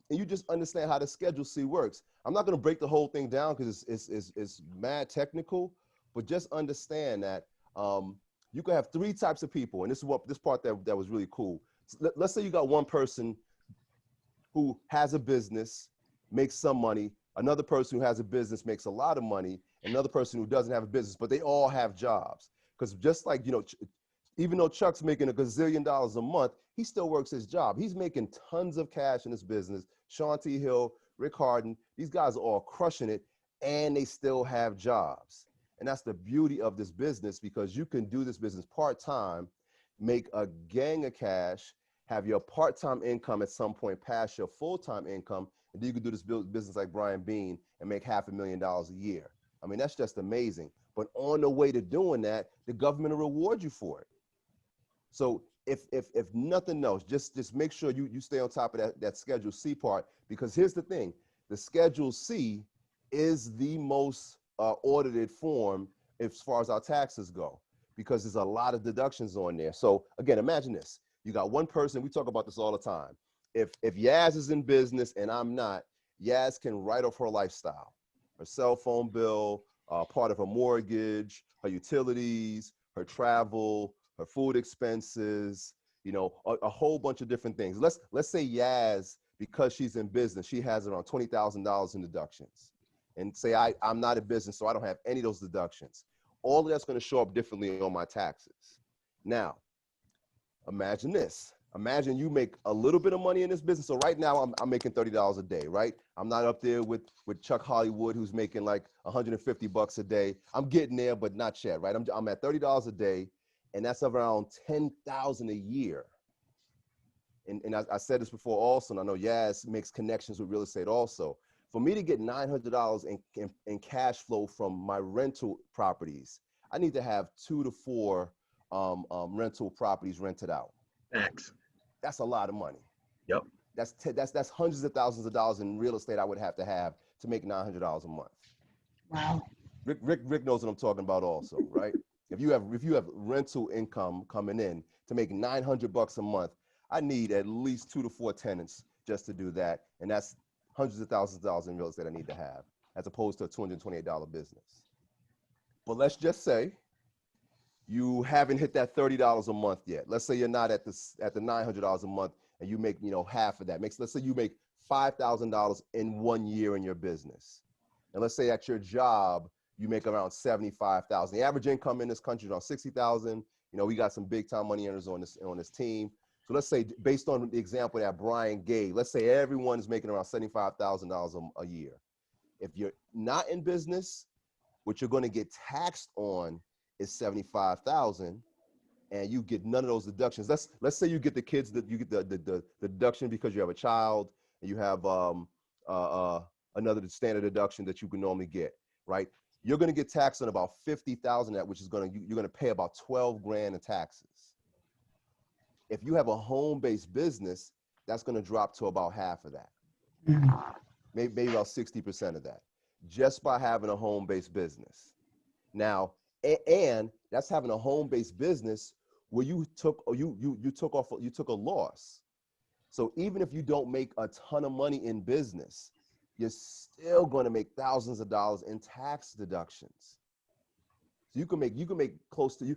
and you just understand how the Schedule C works. I'm not going to break the whole thing down because it's mad technical, but just understand that you can have 3 types of people, and this part that was really cool. So let's say you got one person who has a business, makes some money, another person who has a business makes a lot of money, another person who doesn't have a business, but they all have jobs. Because just like, even though Chuck's making $1 gazillion a month, he still works his job. He's making tons of cash in his business. Sean T. Hill, Rick Harden, these guys are all crushing it, and they still have jobs. And that's the beauty of this business, because you can do this business part-time, make a gang of cash, have your part-time income at some point pass your full-time income, and then you can do this business like Brian Bean and make $500,000 a year. I mean, that's just amazing. But on the way to doing that, the government will reward you for it. So if nothing else, just make sure you stay on top of that Schedule C part, because here's the thing, the Schedule C is the most audited form as far as our taxes go, because there's a lot of deductions on there. So again, imagine this. You got one person, we talk about this all the time. If Yaz is in business and I'm not, Yaz can write off her lifestyle, her cell phone bill, part of her mortgage, her utilities, her travel, her food expenses, a whole bunch of different things. Let's say Yaz, because she's in business, she has around $20,000 in deductions. And say I'm not in business, so I don't have any of those deductions. All of that's going to show up differently on my taxes. Now, imagine this. Imagine you make a little bit of money in this business. So right now I'm making $30 a day, right? I'm not up there with Chuck Hollywood, who's making like $150 a day. I'm getting there, but not yet, right? I'm at $30 a day, and that's around $10,000 a year. And I said this before also, and I know Yaz makes connections with real estate also. For me to get $900 in cash flow from my rental properties, I need to have 2 to 4 rental properties rented out. Thanks. That's a lot of money. Yep. That's hundreds of thousands of dollars in real estate I would have to make $900 a month. Wow. Rick knows what I'm talking about also, right? If you have rental income coming in to make $900 a month, I need at least 2 to 4 tenants just to do that, and that's hundreds of thousands of dollars in real estate I need to have, as opposed to a $228 business. But let's just say you haven't hit that $30 a month yet. Let's say you're not at the $900 a month, and you make half of that. Let's say you make $5,000 in 1 year in your business, and let's say at your job you make around $75,000. The average income in this country is around $60,000. We got some big time money earners on this team. So let's say, based on the example that Brian gave, let's say everyone is making around $75,000 a year. If you're not in business, what you're going to get taxed on is $75,000, and you get none of those deductions. Let's say you get the kids, that you get the deduction because you have a child, and you have another standard deduction that you can normally get, right? you're going to get taxed on about 50,000 of that, which is you're going to pay about 12 grand in taxes. If you have a home-based business, that's going to drop to about half of that. Maybe about 60% of that, just by having a home-based business. Now, and that's having a home-based business where you took a loss. So even if you don't make a ton of money in business, you're still going to make thousands of dollars in tax deductions. So you can make close to you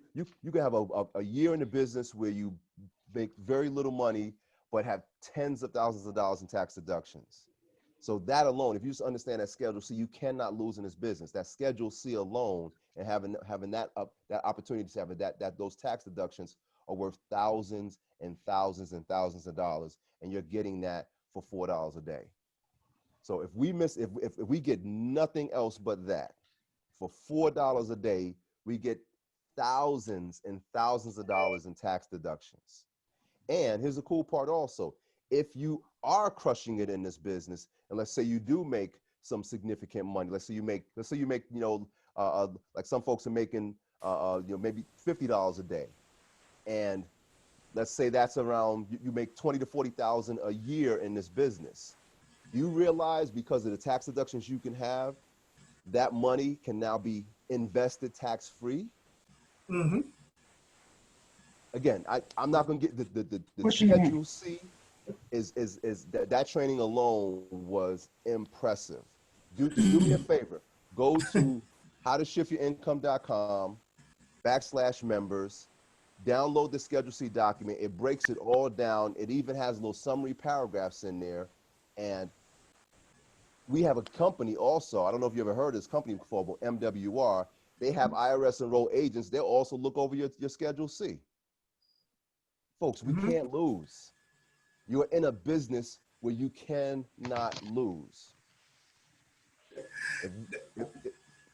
can have a year in the business where you make very little money but have tens of thousands of dollars in tax deductions. So that alone, if you just understand that Schedule C, you cannot lose in this business. That Schedule C alone, and having that opportunity to have those tax deductions are worth thousands and thousands and thousands of dollars, and you're getting that for $4 a day. So if we get nothing else but that, for $4 a day, we get thousands and thousands of dollars in tax deductions. And here's the cool part also. If you are crushing it in this business, and let's say you do make some significant money, let's say you make, like some folks are making, maybe $50 a day. And let's say that's around, you make 20 to 40,000 a year in this business. You realize because of the tax deductions you can have, that money can now be invested tax-free. Mm-hmm. Again, I'm not going to get the Schedule C is that training alone was impressive. Do me a favor. Go to howtoshiftyourincome.com/members. Download the Schedule C document. It breaks it all down. It even has little summary paragraphs in there. And we have a company also. I don't know if you ever heard of this company before, but MWR. They have IRS enrolled agents. They'll also look over your Schedule C. Folks, we can't lose. You're in a business where you cannot lose.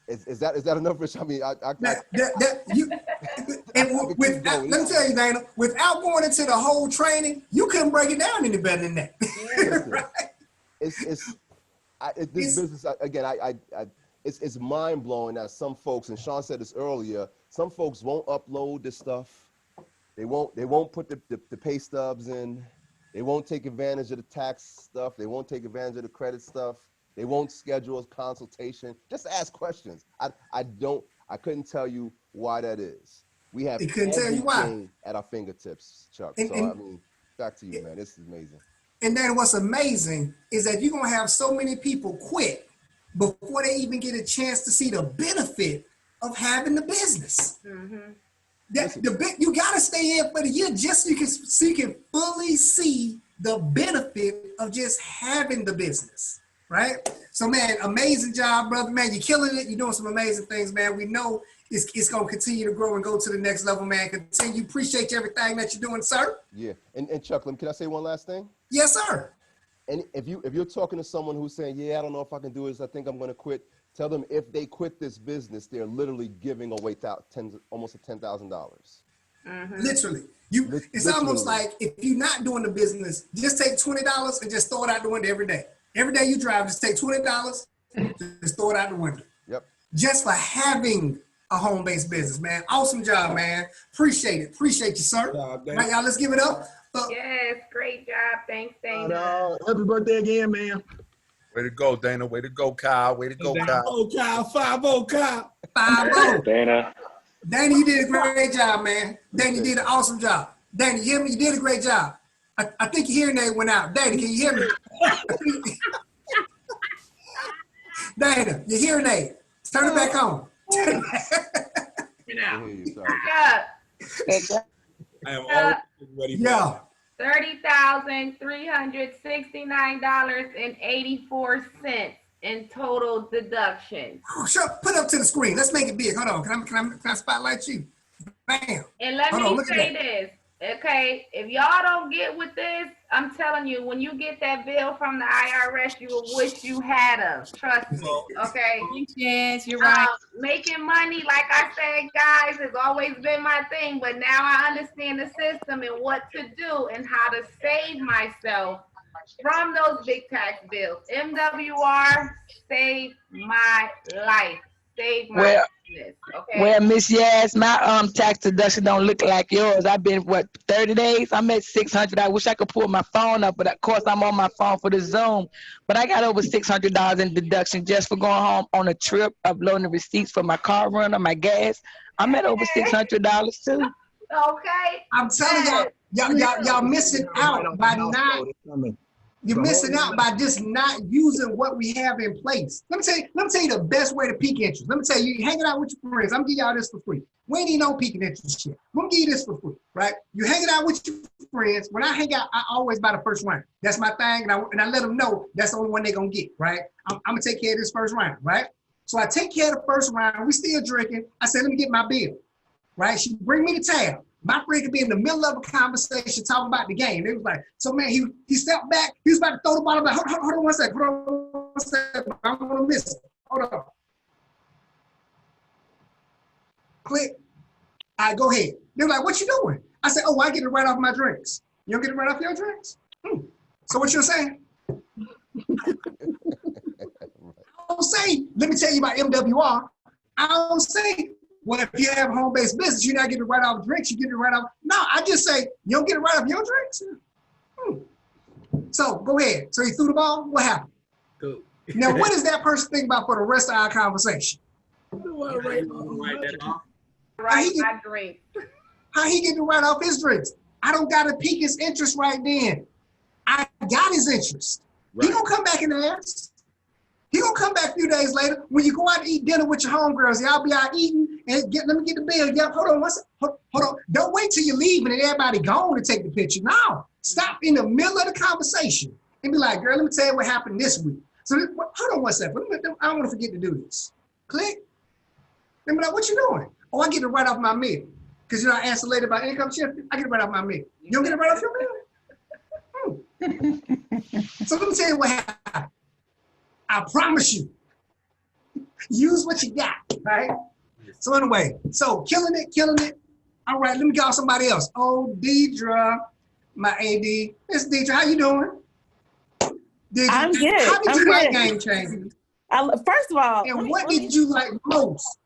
Is that enough, Rich? I mean, let me tell you, Dana, without going into the whole training, you couldn't break it down any better than that. Right? This business again. It's mind blowing that some folks, and Sean said this earlier, some folks won't upload this stuff. They won't put the pay stubs in. They won't take advantage of the tax stuff. They won't take advantage of the credit stuff. They won't schedule a consultation. Just ask questions. I couldn't tell you why that is. We have everything at our fingertips, Chuck. I mean, back to you, man. This is amazing. And then what's amazing is that you're gonna have so many people quit before they even get a chance to see the benefit of having the business. Mm-hmm. You gotta stay in for the year just so you can fully see the benefit of just having the business, right? So man, amazing job, brother, man. You're killing it. You're doing some amazing things, man. We know it's gonna continue to grow and go to the next level, man. Continue. Appreciate everything that you're doing, sir. Yeah, and Chuck, can I say one last thing? Yes, sir. And if you're talking to someone who's saying, yeah, I don't know if I can do this, I think I'm gonna quit. Tell them if they quit this business, they're literally giving away almost $10,000. Mm-hmm. Literally. It's almost like if you're not doing the business, just take $20 and just throw it out the window every day. Every day you drive, just take $20, just throw it out the window. Yep. Just for having a home-based business, man. Awesome job, man. Appreciate it. Appreciate you, sir. Right, y'all, let's give it up. Yes, great job. Thanks, Dana. Happy birthday again, man. Way to go, Dana. Way to go, Kyle. Way to go, Kyle. Oh, Kyle. 5-0, Kyle. 5-0. Dana. Dana, you did a great job, man. Dana, you did an awesome job. Dana, you hear me? You did a great job. I think your hearing aid went out. Dana, can you hear me? Dana, your hearing aid. Turn it back on. I am always ready for Yeah. $30,369.84 in total deductions. Oh, sure. Put it up to the screen. Let's make it big. Hold on. Can I spotlight you? Bam. And let me say this. Okay, if y'all don't get with this, I'm telling you, when you get that bill from the IRS, you will wish you had them. Trust me. Okay. Yes, you're right. Making money, like I said, guys, has always been my thing. But now I understand the system and what to do and how to save myself from those big tax bills. MWR saved my life. save my Well, business. Okay. Well, Miss Yas, my tax deduction don't look like yours. I've been 30 days. I'm at 600. I wish I could pull my phone up, but of course I'm on my phone for the Zoom. But I got over $600 in deduction just for going home on a trip, uploading the receipts for my car run, my gas. I'm at over $600 too. Okay. I'm telling y'all missing out by not. You're missing out by just not using what we have in place. Let me tell you the best way to peak interest. Let me tell you, you're hanging out with your friends. I'm gonna give y'all this for free. We ain't even no peaking interest shit. I'm gonna give you this for free, right? You're hanging out with your friends. When I hang out, I always buy the first round. That's my thing, and I let them know that's the only one they're gonna get, right? I'm gonna take care of this first round, right? So I take care of the first round. We still drinking. I said, let me get my bill, right? She bring me the tab. My friend could be in the middle of a conversation talking about the game. It was like, so man, he stepped back. He was about to throw the ball. I'm like, hold on one second. I'm gonna miss it. Hold on. Click. All right, go ahead. They were like, what you doing? I said, oh, I get it right off my drinks. You don't get it right off your drinks? So what you're saying? I don't say, let me tell you about MWR. I don't say, well, if you have home-based business, you're not getting it right off drinks, you get it right off. No, I just say, you don't get it right off your drinks? So go ahead. So he threw the ball, what happened? Cool. Now, what does that person think about for the rest of our conversation? Right, my drink. How he getting it right off his drinks? I don't got to peak his interest right then. I got his interest. Right. He gonna come back and ask. He gonna come back a few days later when you go out to eat dinner with your homegirls. Y'all be out eating and let me get the bill. Yeah, hold on, hold on. Don't wait till you leave and everybody gone to take the picture. No, stop in the middle of the conversation and be like, girl, let me tell you what happened this week. So hold on one second. I don't want to forget to do this. Click. Then be like, what you doing? Oh, I get it right off my meal. Because I asked the lady about income shifting. I get it right off my meal. You don't get it right off your meal? So let me tell you what happened. I promise you, use what you got, right? So anyway, so killing it. All right, let me call somebody else. Oh, Deidre, my AD. Miss Deidre, how you doing? Deidre, I'm good. How did you like Game Changers? First of all, and what did you like most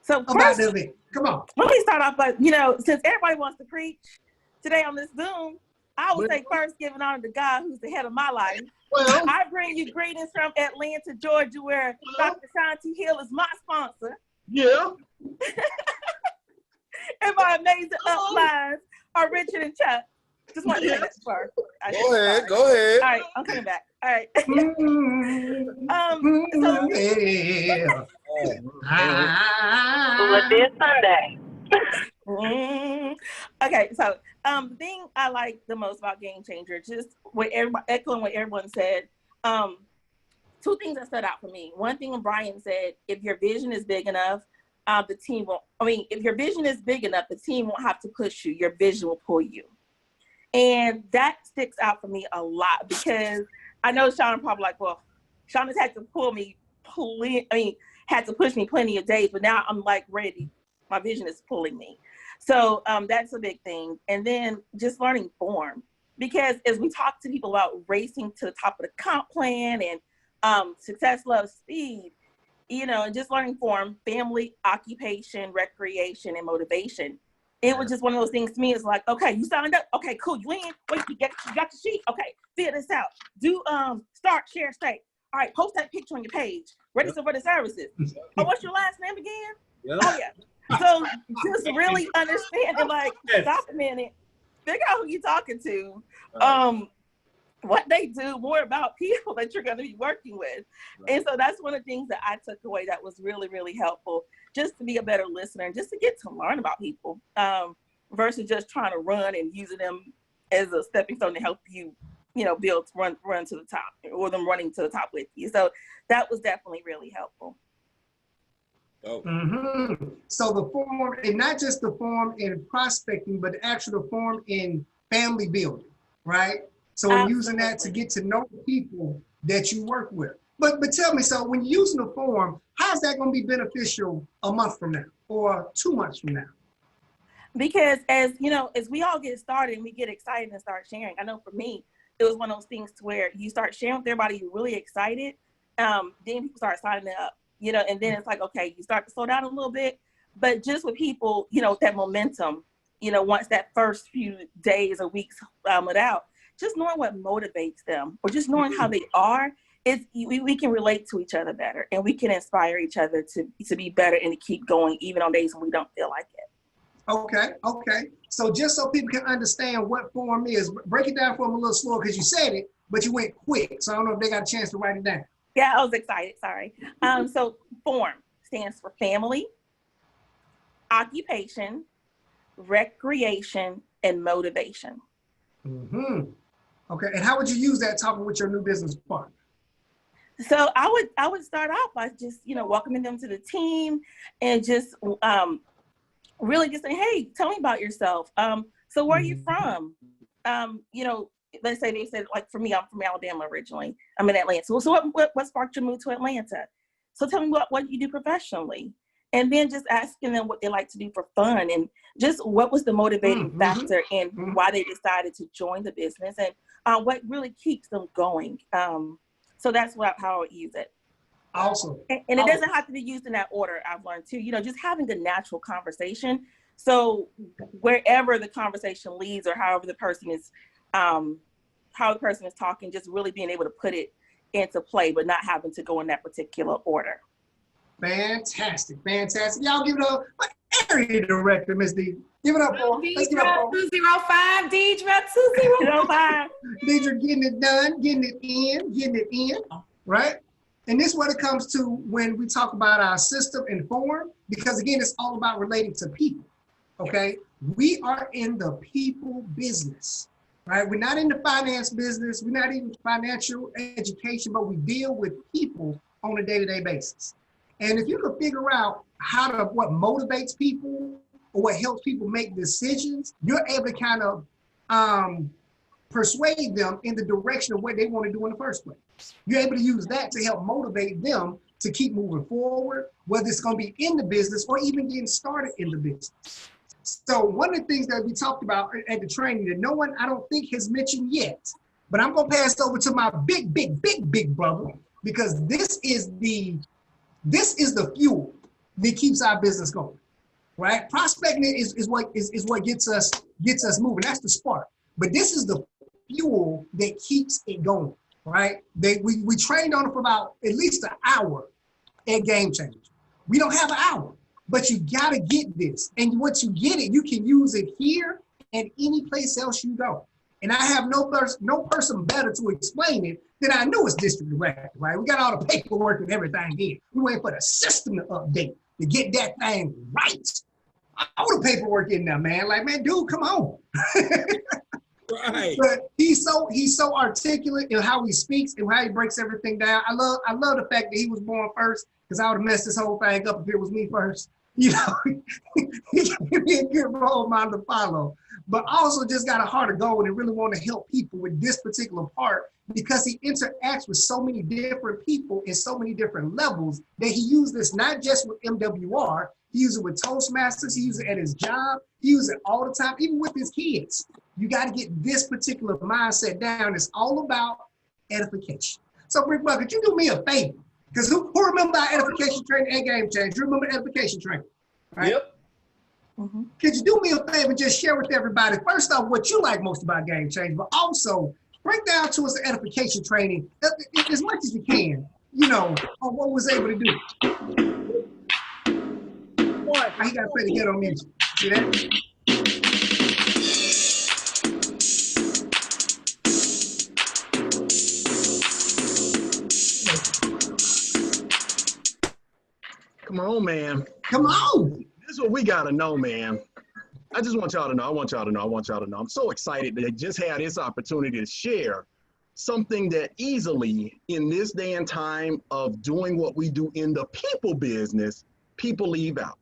about the event? Come on. Let me start off by, since everybody wants to preach today on this Zoom, I would say first giving honor to God, who's the head of my life. Well, I bring you greetings from Atlanta, Georgia, where Dr. Shanti Hill is my sponsor. Yeah. And my amazing uplines are Richard and Chuck. Just want to say that first. Go ahead. All right, I'm coming back. All right. This Sunday. Okay, so the thing I like the most about Game Changer, just echoing what everyone said, two things that stood out for me. One thing Brian said, if your vision is big enough, if your vision is big enough, the team won't have to push you. Your vision will pull you. And that sticks out for me a lot because I know Sean probably like, well, Sean has had to had to push me plenty of days, but now I'm like ready. My vision is pulling me. So that's a big thing. And then just learning form, because as we talk to people about racing to the top of the comp plan and success, love, speed, and just learning form, family, occupation, recreation, and motivation. It was just one of those things to me. It's like, okay, you signed up. Okay, cool. You in? Wait, you got the sheet. Okay, fill this out. Do start, share, stay. All right, post that picture on your page. Register for the services. Oh, what's your last name again? Yep. Oh yeah. So just really understanding, like, stop a minute, figure out who you're talking to, what they do, more about people that you're going to be working with. Right. And so that's one of the things that I took away that was really, really helpful, just to be a better listener and just to get to learn about people versus just trying to run and using them as a stepping stone to help you, build, run to the top, or them running to the top with you. So that was definitely really helpful. Oh. Mm-hmm. So the form, and not just the form in prospecting, but actually the form in family building, right? So I'm using that to get to know the people that you work with. But tell me, so when you're using the form, how's that going to be beneficial a month from now or 2 months from now? Because as we all get started and we get excited and start sharing, I know for me, it was one of those things to where you start sharing with everybody, you're really excited. Then people start signing up. you know, and then it's like, okay, you start to slow down a little bit, but just with people, you know, that momentum, you know, once that first few days or weeks out, just knowing what motivates them or just knowing how they are, we can relate to each other better and we can inspire each other to be better and to keep going even on days when we don't feel like it. Okay. So just so people can understand what form is, break it down for them a little slower because you said it, but you went quick. So I don't know if they got a chance to write it down. Yeah, I was excited, sorry. So FORM stands for family, occupation, recreation, and motivation. Mm-hmm. Okay, and how would you use that talking with your new business partner? So I would start out by just, you know, welcoming them to the team and just really just saying, hey, tell me about yourself. So where are you from? You know, let's say they said, like for me, I'm from Alabama originally. I'm in Atlanta. So what sparked your move to Atlanta? So tell me what you do professionally. And then just asking them what they like to do for fun and just what was the motivating factor and why they decided to join the business and what really keeps them going. So that's how I would use it. Awesome. And it doesn't have to be used in that order, I've learned too. You know, just having a natural conversation. So wherever the conversation leads or however the person is, how the person is talking, just really being able to put it into play, but not having to go in that particular order. Fantastic. Y'all give it up. My area director, Ms. D. Give it up for her. Let's give it up for her. 205, Deidre, 205. Deidre getting it done, getting it in, right? And this is what it comes to when we talk about our system and form, because again, it's all about relating to people, okay? We are in the people business, right? We're not in the finance business. We're not even financial education, but we deal with people on a day-to-day basis. And if you can figure out what motivates people or what helps people make decisions, you're able to kind of persuade them in the direction of what they want to do in the first place. You're able to use that to help motivate them to keep moving forward, whether it's going to be in the business or even getting started in the business. So one of the things that we talked about at the training that no one, I don't think, has mentioned yet, but I'm going to pass it over to my big brother, because this is the fuel that keeps our business going, right? Prospecting is what gets us moving. That's the spark. But this is the fuel that keeps it going, right? We trained on it for about at least an hour at Game Changer. We don't have an hour, but you gotta get this. And once you get it, you can use it here and any place else you go. And I have no person better to explain it than I know it's district director, right? We got all the paperwork and everything in. We waiting for the system to update to get that thing right. All the paperwork in there, man. Like, man, dude, come on. Right. But he's so articulate in how he speaks and how he breaks everything down. I love the fact that he was born first, because I would have messed this whole thing up if it was me first. You know, he can be a good role model to follow, but also just got a heart of gold and really want to help people with this particular part, because he interacts with so many different people in so many different levels that he uses this not just with MWR, he uses it with Toastmasters, he uses it at his job, he uses it all the time, even with his kids. You got to get this particular mindset down. It's all about edification. So Rick Bucket, you do me a favor, because who remember our edification training and Game Changer? You remember edification training, right? Yep. Mm-hmm. Could you do me a favor and just share with everybody, first off, what you like most about Game Changer, but also break down to us the edification training as much as you can, you know, on what we was able to do. What? He got to play the ghetto music. See that? Come on, man. Come on. This is what we gotta know, man. I just want y'all to know. I want y'all to know. I'm so excited that I just had this opportunity to share something that easily, in this day and time of doing what we do in the people business, people leave out.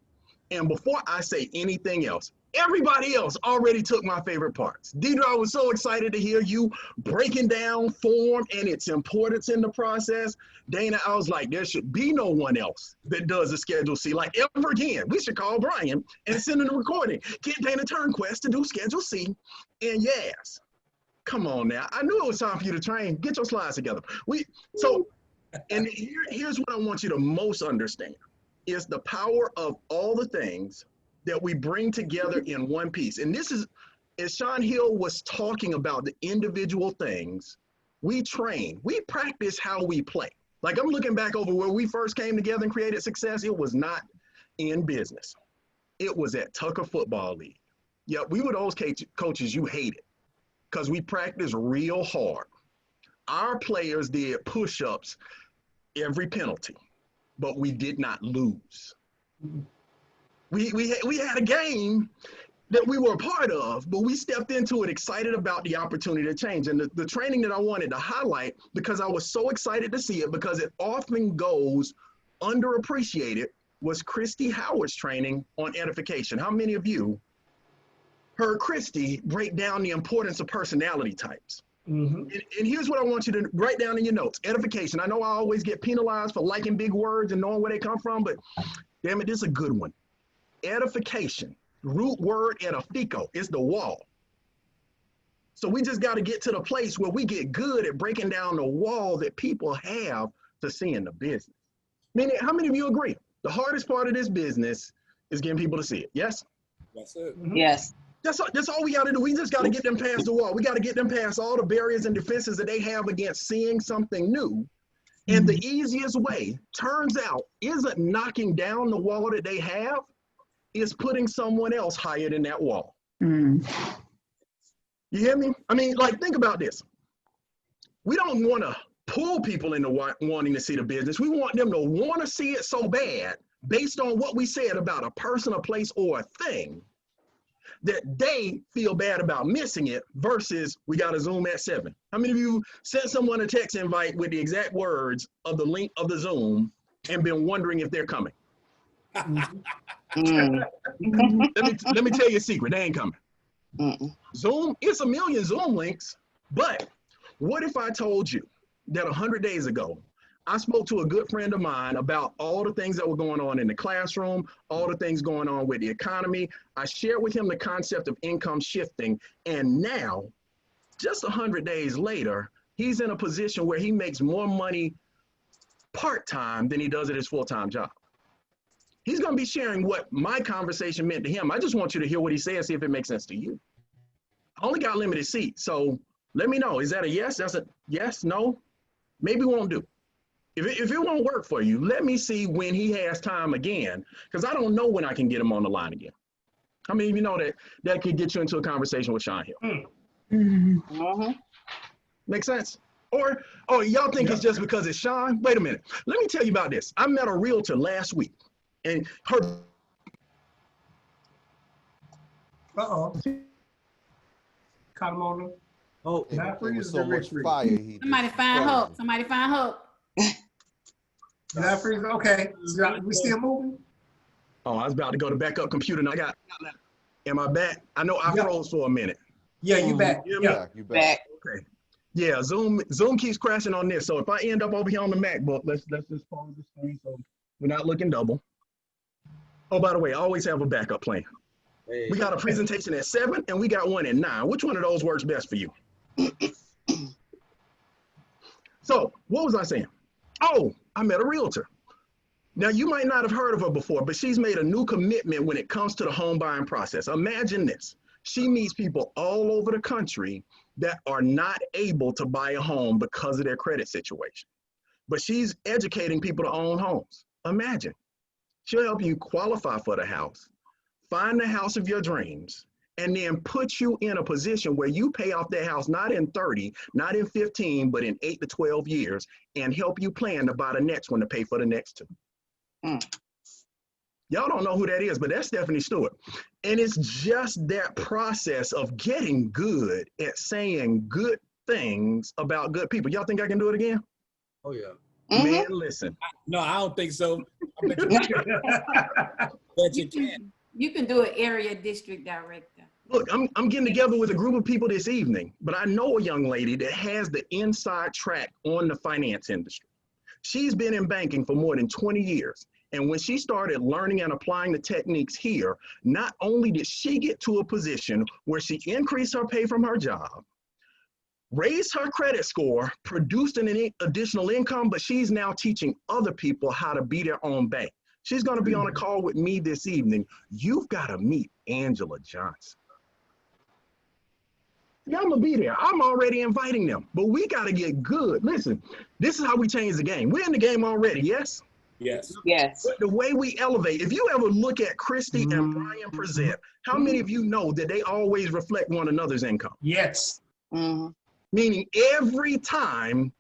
And before I say anything else, everybody else already took my favorite parts. Deidre, I was so excited to hear you breaking down form and its importance in the process. Dana, I was like, there should be no one else that does a Schedule C like ever again. We should call Brian and send him a recording. Get Dana Turnquest to do Schedule C. And yes, come on now. I knew it was time for you to train. Get your slides together. So And here's what I want you to most understand is the power of all the things that we bring together in one piece. And this is, as Sean Hill was talking about the individual things, we train, we practice how we play. Like I'm looking back over where we first came together and created success. It was not in business. It was at Tucker Football League. Yeah, we were those coaches you hated because we practiced real hard. Our players did push-ups every penalty, but we did not lose. We had a game that we were a part of, but we stepped into it excited about the opportunity to change. And the training that I wanted to highlight, because I was so excited to see it, because it often goes underappreciated, was Christy Howard's training on edification. How many of you heard Christy break down the importance of personality types? And here's what I want you to write down in your notes. Edification. I know I always get penalized for liking big words and knowing where they come from, but damn it, this is a good one. Edification. Root word edifico is the wall. So we just got to get to the place where we get good at breaking down the wall that people have to see in the business. Meaning, how many of you agree? The hardest part of this business is getting people to see it. Yes? That's it. Yes. That's all we got to do. We just got to get them past the wall. We got to get them past all the barriers and defenses that they have against seeing something new. And the easiest way, turns out, isn't knocking down the wall that they have, is putting someone else higher than that wall. You hear me? I mean, like, think about this. We don't want to pull people into wanting to see the business. We want them to want to see it so bad based on what we said about a person, a place, or a thing, that they feel bad about missing it versus we got to Zoom at 7. How many of you sent someone a text invite with the exact words of the link of the Zoom and been wondering if they're coming? Let me tell you a secret. They ain't coming. Zoom, it's a million Zoom links, but what if I told you that 100 days ago, I spoke to a good friend of mine about all the things that were going on in the classroom, all the things going on with the economy. I shared with him the concept of income shifting, and now, just 100 days later, he's in a position where he makes more money part-time than he does at his full-time job. He's going to be sharing what my conversation meant to him. I just want you to hear what he says, see if it makes sense to you. I only got limited seats, so let me know. Is that a yes? That's a yes, no? Maybe won't do. If it won't work for you, let me see when he has time again, because I don't know when I can get him on the line again. How many of you know that could get you into a conversation with Sean Hill? Make sense? Or y'all think it's just because it's Sean? Wait a minute. Let me tell you about this. I met a realtor last week, and her. Caught him on Oh, it was so much fire. Somebody find Hope. Somebody find Hope. Okay, so we still moving? Oh, I was about to go to backup computer, and am I back? I know I froze for a minute. Yeah, you back. You back. Okay. Yeah, Zoom keeps crashing on this. So if I end up over here on the MacBook, let's just pause the screen so we're not looking double. Oh, by the way, I always have a backup plan. Hey. We got a presentation at 7 and we got one at 9. Which one of those works best for you? So what was I saying? Oh, I met a realtor. Now, you might not have heard of her before, but she's made a new commitment when it comes to the home buying process. Imagine this. She meets people all over the country that are not able to buy a home because of their credit situation. But she's educating people to own homes. Imagine. She'll help you qualify for the house, find the house of your dreams, and then put you in a position where you pay off that house not in 30, not in 15, but in 8 to 12 years, and help you plan to buy the next one to pay for the next 2. Y'all don't know who that is, but that's Stephanie Stewart. And it's just that process of getting good at saying good things about good people. Y'all think I can do it again? Oh, yeah. Man, listen. No, I don't think so. I bet you can. You can do an area district director. Look, I'm getting together with a group of people this evening, but I know a young lady that has the inside track on the finance industry. She's been in banking for more than 20 years. And when she started learning and applying the techniques here, not only did she get to a position where she increased her pay from her job, raised her credit score, produced an additional income, but she's now teaching other people how to be their own bank. She's going to be on a call with me this evening. You've got to meet Angela Johnson. Yeah, I'm going to be there. I'm already inviting them, but we got to get good. Listen, this is how we change the game. We're in the game already, yes? Yes. Yes. But the way we elevate, if you ever look at Christy and Brian present, how many of you know that they always reflect one another's income? Yes. Meaning every time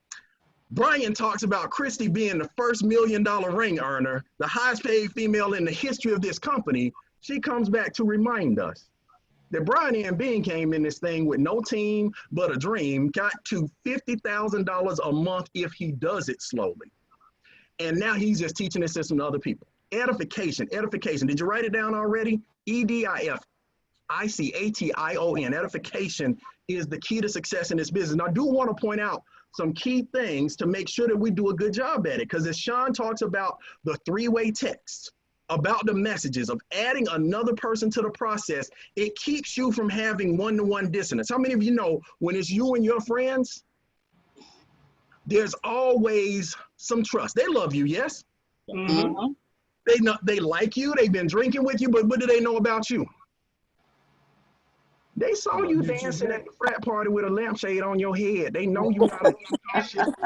Brian talks about Christy being the first $1 million ring earner, the highest paid female in the history of this company, she comes back to remind us that Brian and Bean came in this thing with no team but a dream, got to $50,000 a month if he does it slowly. And now he's just teaching this system to other people. Edification, edification. Did you write it down already? EDIFICATION. Edification is the key to success in this business. And I do want to point out some key things to make sure that we do a good job at it. Because as Sean talks about the three-way text, about the messages of adding another person to the process, it keeps you from having one-to-one dissonance. How many of you know when it's you and your friends, there's always some trust. They love you, yes? They like you, they've been drinking with you, but what do they know about you? They saw you dancing at the frat party with a lampshade on your head. They know you got a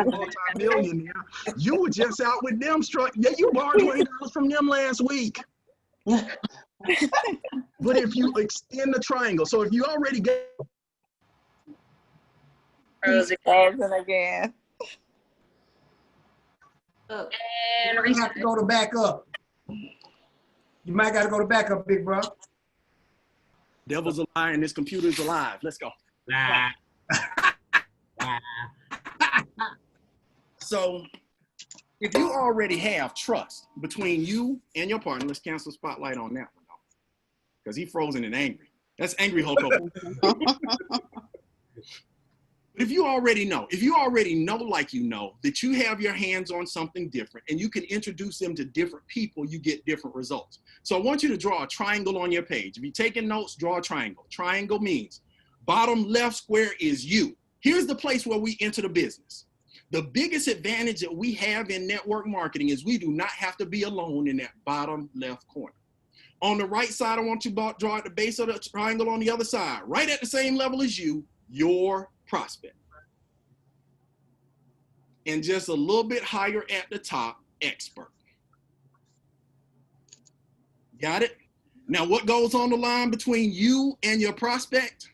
multi-millionaire. You were just out with them yeah, you borrowed $20 from them last week. But if you extend the triangle, so if you already get again. And You have to go to back up. You might got to go to back up, big bro. Devil's a liar and this computer's alive. Let's go. So if you already have trust between you and your partner, let's cancel spotlight on that one, because he's frozen and angry. That's angry Hulk Hogan. If you already know like you know that you have your hands on something different and you can introduce them to different people, you get different results. So I want you to draw a triangle on your page. If you're taking notes, draw a triangle. Triangle means bottom left square is you. Here's the place where we enter the business. The biggest advantage that we have in network marketing is we do not have to be alone in that bottom left corner. On the right side, I want you to draw at the base of the triangle on the other side, right at the same level as you, your prospect. And just a little bit higher at the top, expert. Got it? Now, what goes on the line between you and your prospect?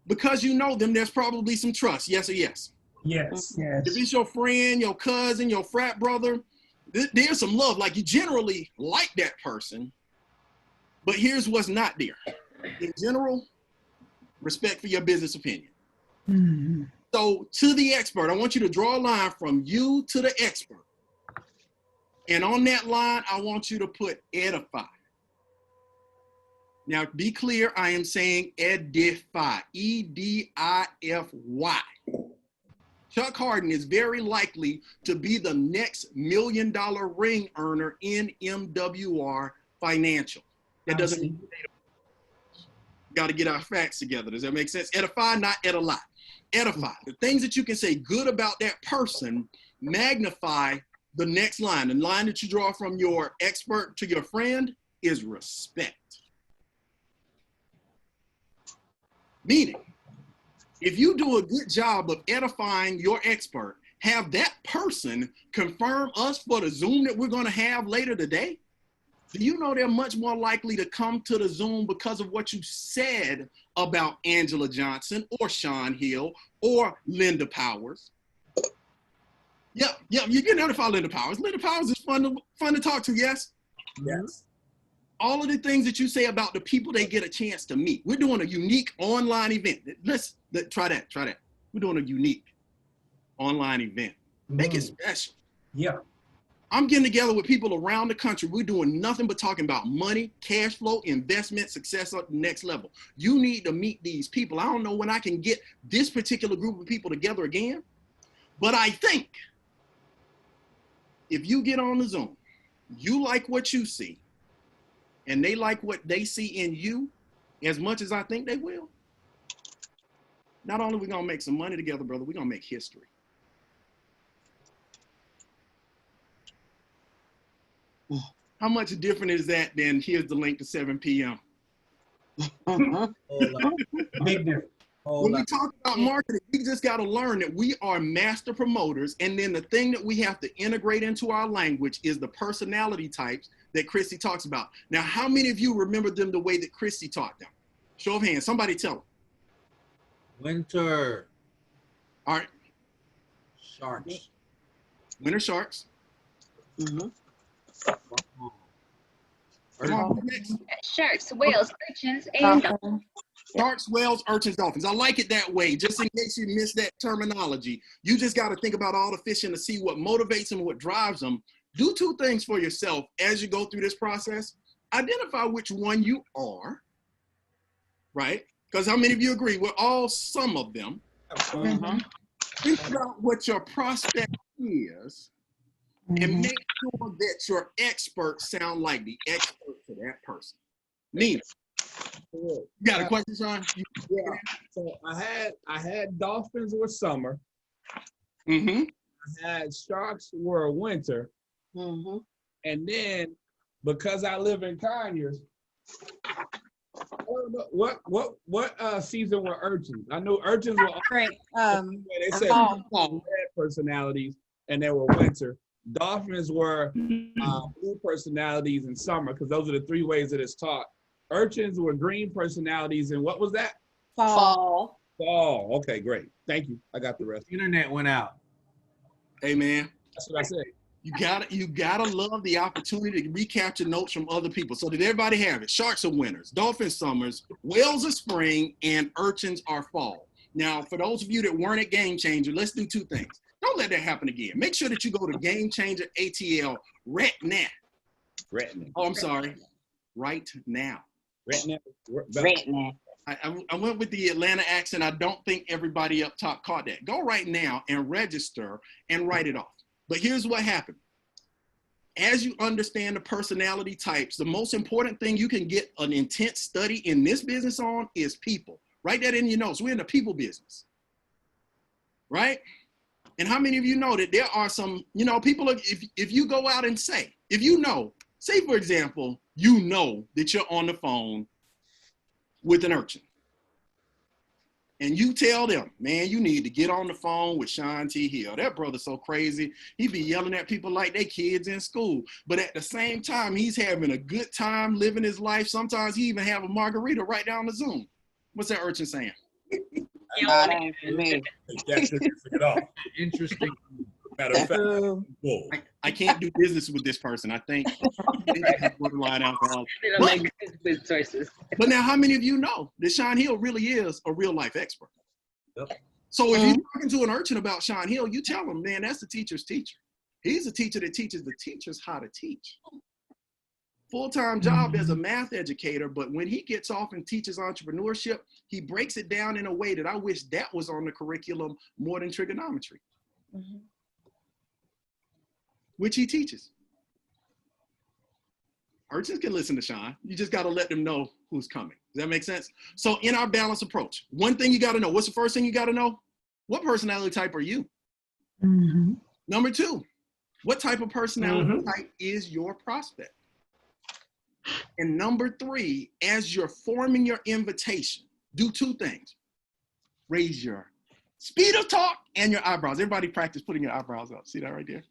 Because you know them, there's probably some trust. Yes or yes? Yes. If it's your friend, your cousin, your frat brother, there's some love. Like, you generally like that person, but here's what's not there. In general, respect for your business opinion. So to the expert, I want you to draw a line from you to the expert. And on that line, I want you to put edify. Now, be clear, I am saying edify, E-D-I-F-Y. Chuck Harden is very likely to be the next $1 million ring earner in MWR Financial. That doesn't mean got to get our facts together. Does that make sense? Edify, not edify. Edify. The things that you can say good about that person, magnify the next line. The line that you draw from your expert to your friend is respect. Meaning, if you do a good job of edifying your expert, have that person confirm us for the Zoom that we're going to have later today, do you know they're much more likely to come to the Zoom because of what you said about Angela Johnson or Sean Hill or Linda Powers? Yeah, you can notify Linda Powers. Linda Powers is fun to talk to, yes? Yes. All of the things that you say about the people they get a chance to meet. We're doing a unique online event. Let's try that. We're doing a unique online event. Make it special. Yeah. I'm getting together with people around the country. We're doing nothing but talking about money, cash flow, investment, success at the next level. You need to meet these people. I don't know when I can get this particular group of people together again, but I think if you get on the Zoom, you like what you see, and they like what they see in you as much as I think they will, not only we gonna make some money together, brother, we're gonna make history. How much different is that than here's the link to 7 p.m.? Big difference. When we talk about marketing, we just got to learn that we are master promoters. And then the thing that we have to integrate into our language is the personality types that Christy talks about. Now, how many of you remember them the way that Christy taught them? Show of hands. Somebody tell them. Winter. All right. Sharks. Winter sharks. Mm-hmm. Come on, next. Sharks, whales, urchins, and dolphins. Sharks, whales, urchins, dolphins. I like it that way, just in case you missed that terminology. You just got to think about all the fish and to see what motivates them, what drives them. Do two things for yourself as you go through this process. Identify which one you are, right? Because how many of you agree? We're all some of them. Mm-hmm. Think about what your prospect is and make sure that your experts sound like the expert to that person. Nina, you got a question, Sean? Yeah. So I had dolphins were summer. Mm-hmm. I had sharks were winter. Mm-hmm. And then because I live in Conyers, I don't know, what season were urchins? I knew urchins were they said red personalities and they were winter. Dolphins were blue personalities in summer because those are the three ways that it's taught. Urchins were green personalities and what was that? Fall. Fall. Okay, great. Thank you. I got the rest. Internet went out. Hey man, that's what I said. You gotta love the opportunity to recapture notes from other people. So did everybody have it? Sharks are winters, dolphins summers, whales are spring, and urchins are fall. Now, for those of you that weren't at Game Changer, let's do two things. Don't let that happen again. Make sure that you go to Game Changer ATL right now. Right now. Oh, I'm sorry. Right now. Right now. Right now. I went with the Atlanta accent. I don't think everybody up top caught that. Go right now and register and write it off. But here's what happened. As you understand the personality types, the most important thing you can get an intense study in this business on is people. Write that in your notes. We're in the people business, right? And how many of you know that there are some, people, if you go out and say, say for example, that you're on the phone with an urchin. And you tell them, man, you need to get on the phone with Sean T. Hill. That brother's so crazy. He be yelling at people like they kids in school. But at the same time, he's having a good time living his life. Sometimes he even have a margarita right down the Zoom. What's that urchin saying? Interesting. Matter of fact, I can't do business with this person. I think borderline alcohol. But now, how many of you know that Sean Hill really is a real life expert? Yep. So if you're talking to an urchin about Sean Hill, you tell him, man, that's the teacher's teacher. He's a teacher that teaches the teachers how to teach. Full-time job as a math educator, but when he gets off and teaches entrepreneurship, he breaks it down in a way that I wish that was on the curriculum more than trigonometry. Mm-hmm. Which he teaches. Urchins can listen to Sean. You just got to let them know who's coming. Does that make sense? So in our balanced approach, one thing you got to know. What's the first thing you got to know? What personality type are you? Mm-hmm. Number two, what type of personality type is your prospect? And number three, as you're forming your invitation, do two things. Raise your speed of talk and your eyebrows. Everybody practice putting your eyebrows up. See that right there?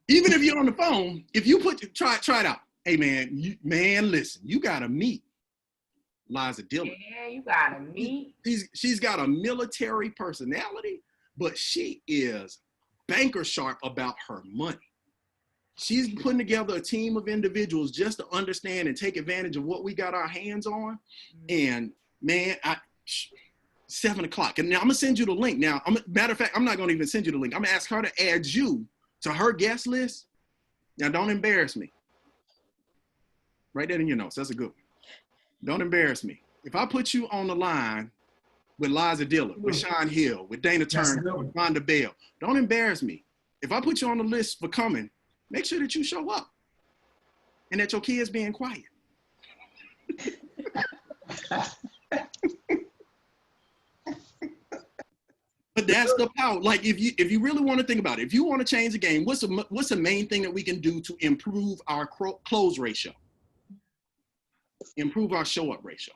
Even if you're on the phone, if you try it out. Hey man, listen, you gotta meet Liza Dillon. Yeah, you gotta meet. She's got a military personality, but she is banker sharp about her money. She's putting together a team of individuals just to understand and take advantage of what we got our hands on. And man, 7 o'clock. And now I'm gonna send you the link. Now, matter of fact, I'm not gonna even send you the link. I'm gonna ask her to add you to her guest list. Now, don't embarrass me. Write that in your notes. That's a good one. Don't embarrass me. If I put you on the line with Liza Dillon, with Sean Hill, with Dana Turner, with Rhonda Bell, don't embarrass me. If I put you on the list for coming, make sure that you show up and that your kids being quiet. That's the power. Like if you really want to think about it, if you want to change the game, what's the main thing that we can do to improve our close ratio? Improve our show up ratio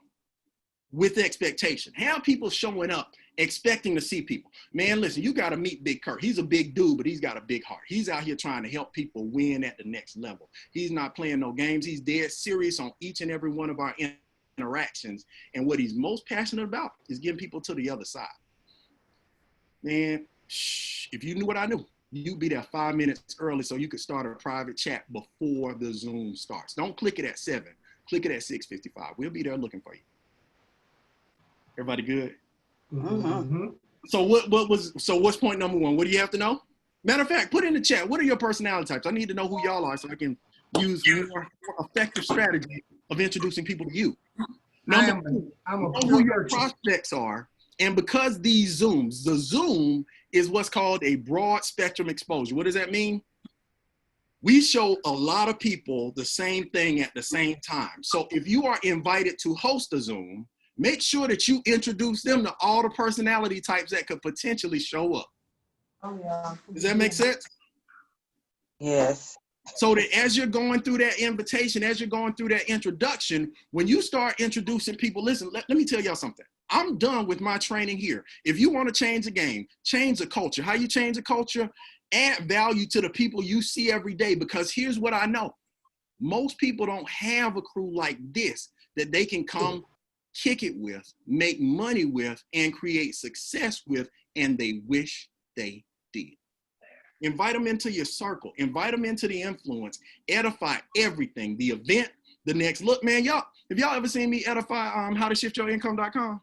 with expectation. Have people showing up expecting to see people. Man, listen, you got to meet Big Kurt. He's a big dude, but he's got a big heart. He's out here trying to help people win at the next level. He's not playing no games. He's dead serious on each and every one of our interactions. And what he's most passionate about is getting people to the other side. Man, if you knew what I knew, you'd be there 5 minutes early so you could start a private chat before the Zoom starts. Don't click it at 7. Click it at 6:55. We'll be there looking for you. Everybody good? Mm-hmm. So what's point number 1? What do you have to know? Matter of fact, put in the chat, what are your personality types? I need to know who y'all are so I can use more effective strategy of introducing people to you. Number 2, know who your prospects are. And because the Zoom is what's called a broad spectrum exposure. What does that mean? We show a lot of people the same thing at the same time. So if you are invited to host a Zoom, make sure that you introduce them to all the personality types that could potentially show up. Oh, yeah. Does that make sense? Yes. So that as you're going through that invitation, as you're going through that introduction, when you start introducing people, listen, let me tell y'all something. I'm done with my training here. If you want to change the game, change the culture. How you change the culture? Add value to the people you see every day, because here's what I know. Most people don't have a crew like this that they can come kick it with, make money with, and create success with, and they wish they did. Invite them into your circle. Invite them into the influence. Edify everything. The event, the next look, man. Y'all, have y'all ever seen me edify howtoshiftyourincome.com?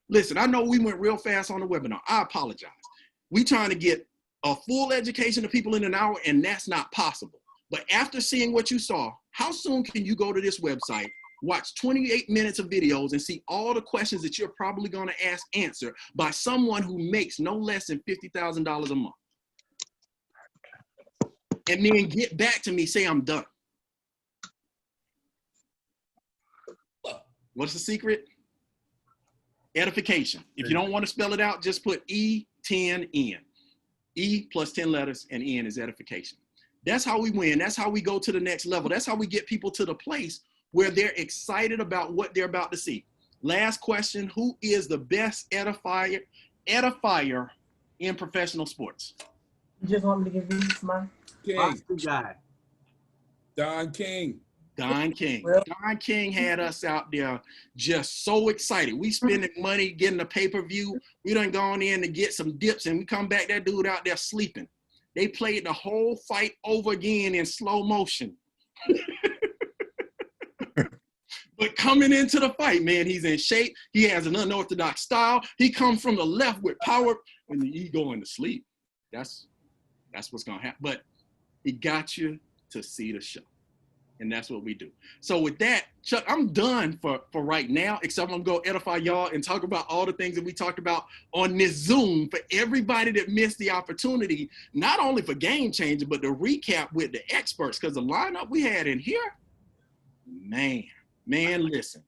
Listen, I know we went real fast on the webinar. I apologize. We trying to get a full education of people in an hour, and that's not possible. But after seeing what you saw, how soon can you go to this website, watch 28 minutes of videos, and see all the questions that you're probably going to answer by someone who makes no less than $50,000 a month? And then get back to me, say I'm done. What's the secret? Edification. If you don't want to spell it out, just put E10N. E plus 10 letters and N is edification. That's how we win. That's how we go to the next level. That's how we get people to the place where they're excited about what they're about to see. Last question, who is the best edifier in professional sports? You just want me to give you mine? King. Don King. Don King. Don King had us out there just so excited. We spending money getting a pay-per-view. We done gone in to get some dips, and we come back, that dude out there sleeping. They played the whole fight over again in slow motion. But coming into the fight, man, he's in shape. He has an unorthodox style. He comes from the left with power, and he going to sleep. That's what's gonna happen. But he got you to see the show. And that's what we do. So with that, Chuck, I'm done for right now, except I'm going to edify y'all and talk about all the things that we talked about on this Zoom for everybody that missed the opportunity, not only for Game Changer, but to recap with the experts, because the lineup we had in here, man, listen.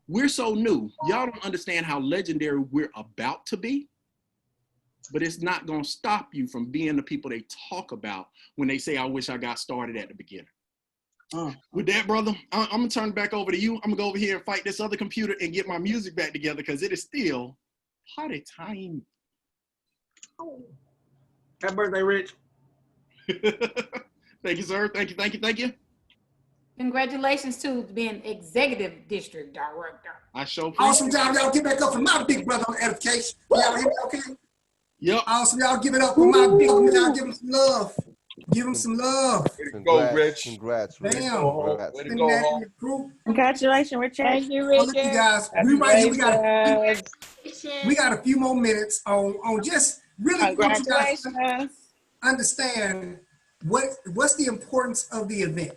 We're so new. Y'all don't understand how legendary we're about to be, but it's not going to stop you from being the people they talk about when they say, I wish I got started at the beginning. With that, brother, I'm going to turn it back over to you. I'm going to go over here and fight this other computer and get my music back together, because it is still party time. Happy birthday, Rich. Thank you, sir. Thank you. Congratulations to being executive district director. I sure Awesome job, y'all. Give back up for my big brother on edification. Y'all hear me okay? Yep. Awesome, y'all. Give it up for my big brother. Y'all give him some love. Give him some love. Go, Rich. Congrats, Rich. Damn. Congrats. Way to go, home. Congratulations, Richard. Thank you, Well, look, you Richard. guys, we got a few more minutes on just really want you guys to Congratulations. understand what's the importance of the event,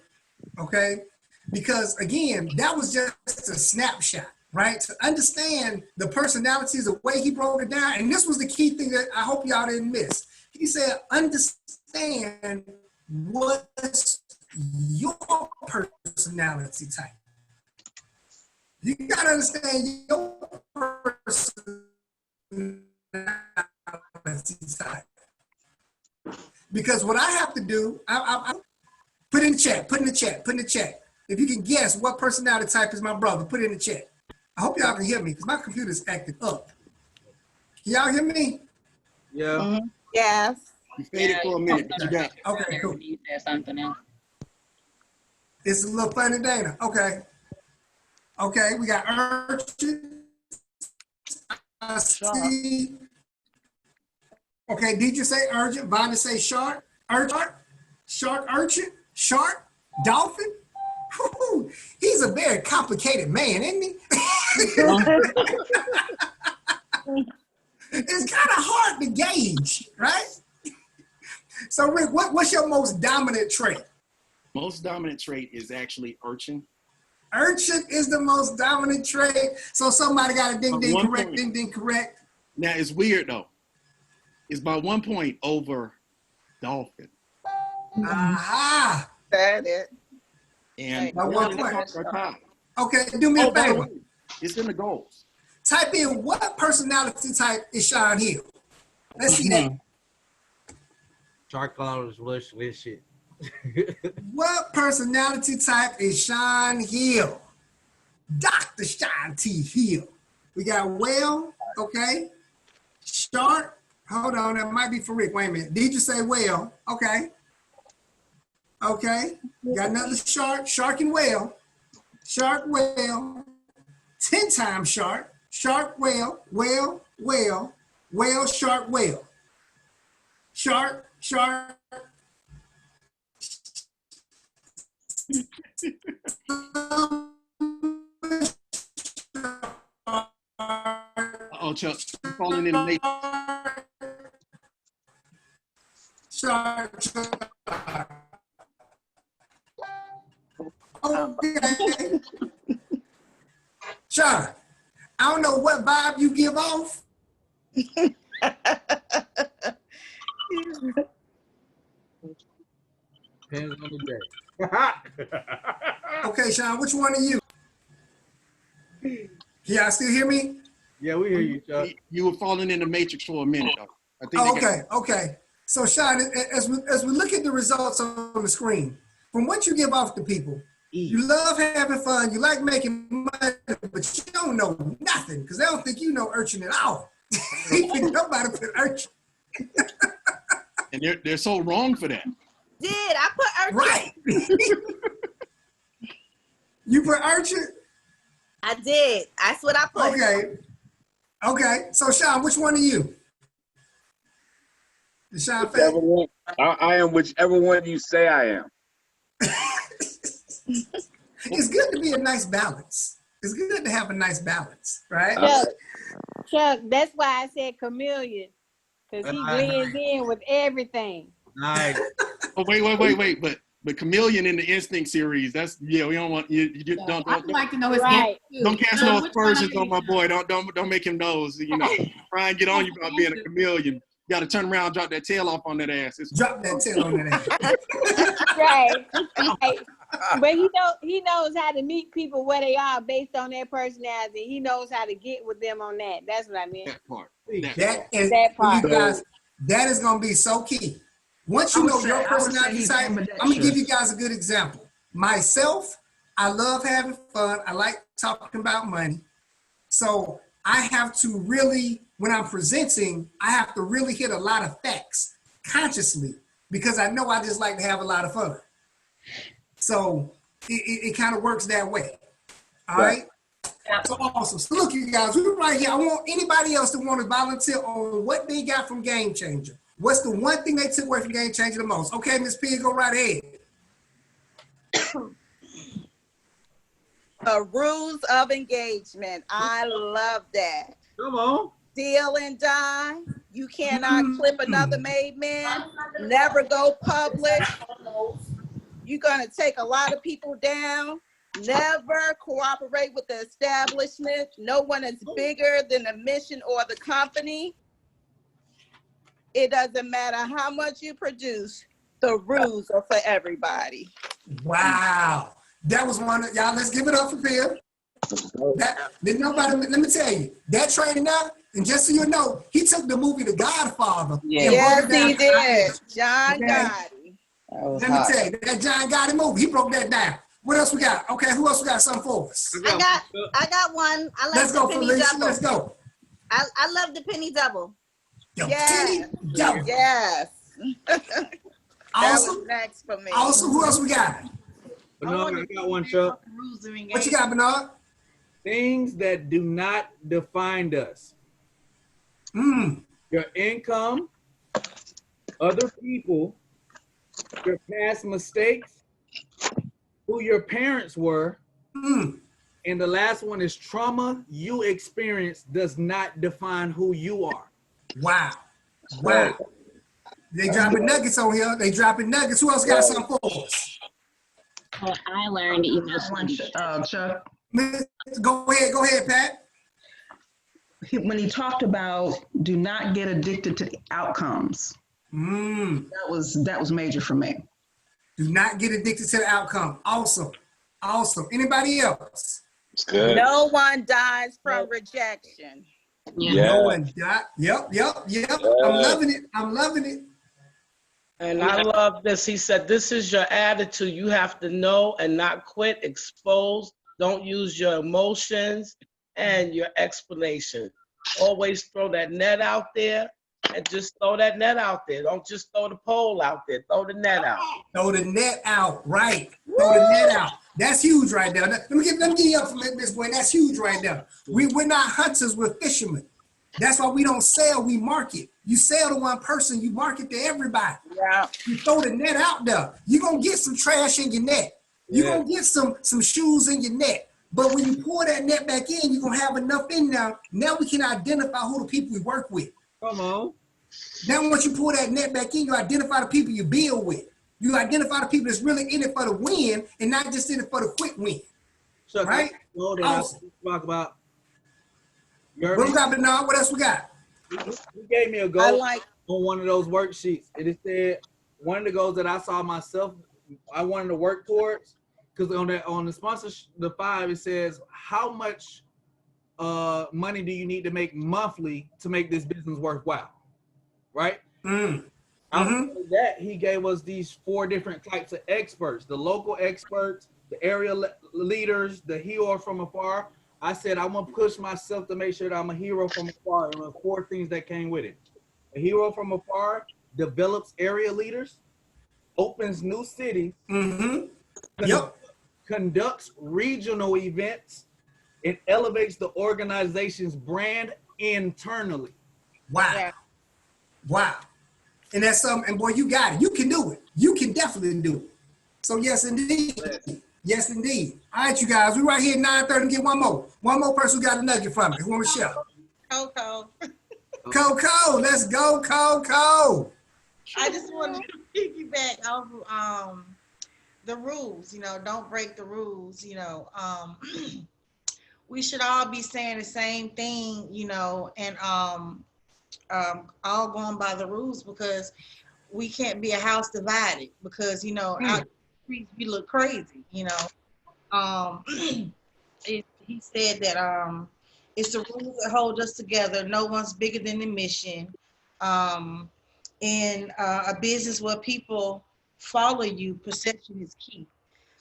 okay? Because again, that was just a snapshot, right? To understand the personalities, the way he broke it down, and this was the key thing that I hope y'all didn't miss. He said, understand what's your personality type. You gotta understand your personality because what I have to do, I put in the chat, put in the chat. If you can guess what personality type is my brother, put it in the chat. I hope y'all can hear me because my computer's acting up. Can y'all hear me? Yeah. Yes. You faded for a minute, but you got it. Okay, cool. You said something else. It's a little funny, Dana. Okay. Okay, we got urchin. I see. Okay, did you say urgent? Vonda say shark? Shark urchin? Shark? Dolphin? Woo-hoo. He's a very complicated man, isn't he? It's kind of hard to gauge, right? So Rick, what's your most dominant trait? Most dominant trait is actually urchin. Urchin is the most dominant trait. So somebody got a ding ding One correct, point. ding ding correct. Now it's weird though. It's by 1 point over dolphin. Aha. That it. And By 1 point. are tied. Okay, do me a by the favor. way, it's in the goals. Type in what personality type is Sean Hill. Let's see that. Shark colors, with shit. What personality type is Sean Hill? Dr. Sean T. Hill. We got whale, okay. Shark, hold on, that might be for Rick. Wait a minute. Did you say whale? Okay. Okay. Got another shark, shark and whale. Shark, whale. 10 times shark. Shark, whale, whale, whale, whale, shark, whale. Shark, shark. Oh, Chuck, you're falling in the matrix. Shark, shark. Okay. Sean, I don't know what vibe you give off. Depends on the day. Okay, Sean, which one are you? Can y'all still hear me? Yeah, we hear you, Chuck. You were falling in the matrix for a minute though. I think Oh, they got- okay. So Sean, as we look at the results on the screen, from what you give off to people, you love having fun, you like making money, but you don't know nothing because they don't think you know urchin at all. They think nobody put urchin. And they're so wrong for that. Did I put urchin? Right. You put urchin? I did. That's what I put. Okay. So Sean, which one are you? Sean Whichever one, I am whichever one you say I am. It's good to be a nice balance. It's good to have a nice balance, right? Chuck, that's why I said chameleon, because he blends in with everything. Nice. Oh, wait. But Chameleon in the Instinct series, that's we don't want you don't I'd like to know his Right. don't cast no aspersions on my boy. Don't make him knows. Try and get on you about being a chameleon. You got to turn around, drop that tail off on that ass. Drop that tail on that ass. Right. But he knows how to meet people where they are based on their personality. He knows how to get with them on that. That's what I meant. That part. That part. You guys, that is going to be so key. Once you know your personality type, I'm going to give you guys a good example. Myself, I love having fun. I like talking about money. So I have to really, when I'm presenting, I have to really hit a lot of facts consciously because I know I just like to have a lot of fun. So it kind of works that way. All right. So awesome. So look, you guys, we're right here. I want anybody else to want to volunteer on what they got from Game Changer. What's the one thing they took away from Game Changer the most? Okay, Miss P, go right ahead. The rules of engagement. I love that. Come on. Deal and die. You cannot clip another made man. Never go public. You're going to take a lot of people down. Never cooperate with the establishment. No one is bigger than the mission or the company. It doesn't matter how much you produce. The rules are for everybody. Wow. That was one of y'all. Let's give it up for Bill. Let me tell you, that training now And just so you know, he took the movie The Godfather. Yes, and broke he it down. did. John Okay. Gotti. Let me tell you, that John Gotti movie, he broke that down. What else we got? Okay, who else we got something for us? I got one. I like Let's the go, penny Felicia. double. Let's go. I love the penny double. Yo, Yes. penny double. Yes. That Awesome. was next for me. Awesome. Who else we got? Bernard, I got one, Chuck. What you got, Bernard? Things that do not define us. Your income, other people, your past mistakes, who your parents were, and the last one is trauma you experienced does not define who you are. Wow. Wow. They dropping nuggets on here. They dropping nuggets. Who else got something for us? I learned Chuck, Go ahead, Pat. when he talked about do not get addicted to the outcomes, that was major for me. Do not get addicted to the outcome. Awesome. Awesome. Anybody else? It's good. No one dies from rejection. No one died. Yep. I'm loving it. And I love this. He said, this is your attitude. You have to know and not quit, expose. Don't use your emotions and your explanation. Always throw that net out there and just throw that net out there. Don't just throw the pole out there. Throw the net out. Throw the net out, right. Throw the net out. That's huge right there. Let me give you up from this boy. That's huge right there. We're not hunters, we're fishermen. That's why we don't sell, we market. You sell to one person, you market to everybody. Yeah. You throw the net out there. You're gonna get some trash in your net. You're gonna get some shoes in your net. But when you pour that net back in, you're gonna have enough in there. Now we can identify who the people we work with. Come on. Now once you pour that net back in, you identify the people you build with. You identify the people that's really in it for the win and not just in it for the quick win. Chuck, right? Awesome. Talk about. What we got, Bernard? What else we got? He gave me a goal on one of those worksheets. It said one of the goals that I saw myself, I wanted to work towards, because on the sponsorship, the 5, it says how much money do you need to make monthly to make this business worthwhile, right? After that, he gave us these 4 different types of experts: the local experts, the area leaders, the hero from afar. I said, I'm gonna push myself to make sure that I'm a hero from afar. And the 4 things that came with it. A hero from afar develops area leaders, opens new cities, conducts regional events, it elevates the organization's brand internally. Wow. Wow. And that's something, and boy, you got it. You can do it. You can definitely do it. So yes, indeed. Yes, indeed. All right, you guys, we right here at 9:30 and get one more. One more person who got a nugget from it. Who want to share? Coco. Coco, let's go, Coco. I just want to piggyback off of the rules, don't break the rules, we should all be saying the same thing, and all going by the rules, because we can't be a house divided, because, out in the streets we look crazy, he said that it's the rules that hold us together. No one's bigger than the mission. In a business where people follow you, perception is key.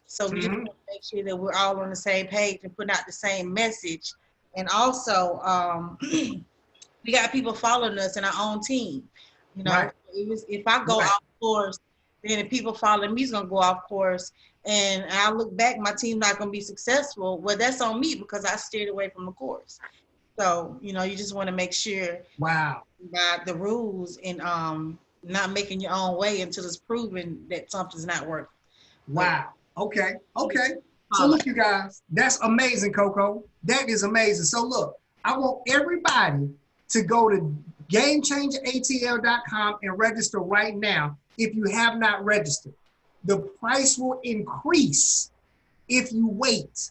So we just want to make sure that we're all on the same page and putting out the same message. And also, we got people following us in our own team. Right. If I go off course, then if people follow me, it's gonna go off course. And I look back, my team's not gonna be successful. Well, that's on me because I steered away from the course. So, you just want to make sure by the rules and not making your own way until it's proven that something's not working. Wow. Okay. So look, you guys, that's amazing, Coco. That is amazing. So look, I want everybody to go to GameChangerATL.com and register right now if you have not registered. The price will increase if you wait.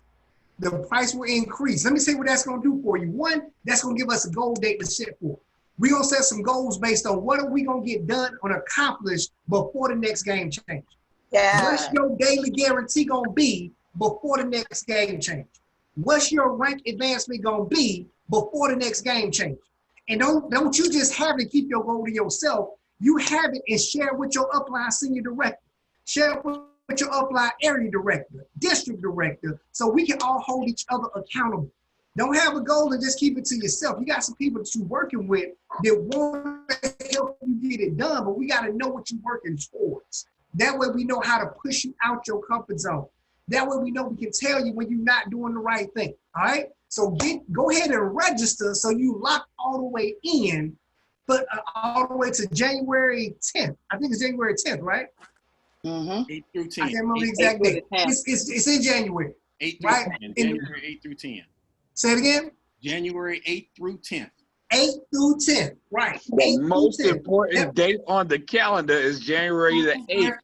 The price will increase. Let me say what that's going to do for you. One, that's going to give us a goal date to set for. We're going to set some goals based on what are we going to get done or accomplished before the next game change. Yeah. What's your daily guarantee going to be before the next game change? What's your rank advancement going to be before the next game change? And don't you just have it, keep your goal to yourself. You have it and share it with your upline senior director. Share it with your upline area director, district director, so we can all hold each other accountable. Don't have a goal and just keep it to yourself. You got some people that you're working with that want to help you get it done, but we got to know what you're working towards. That way we know how to push you out your comfort zone. That way we know we can tell you when you're not doing the right thing, all right? So go ahead and register so you lock all the way in, but all the way to January 10th. I think it's January 10th, right? 8 through 10. I can't remember the exact date. It's in January. 8 through right? 10. January 8 through 10. Say it again. January 8 through 10. 8 through 10, right. The most important date on the calendar is January the 8th.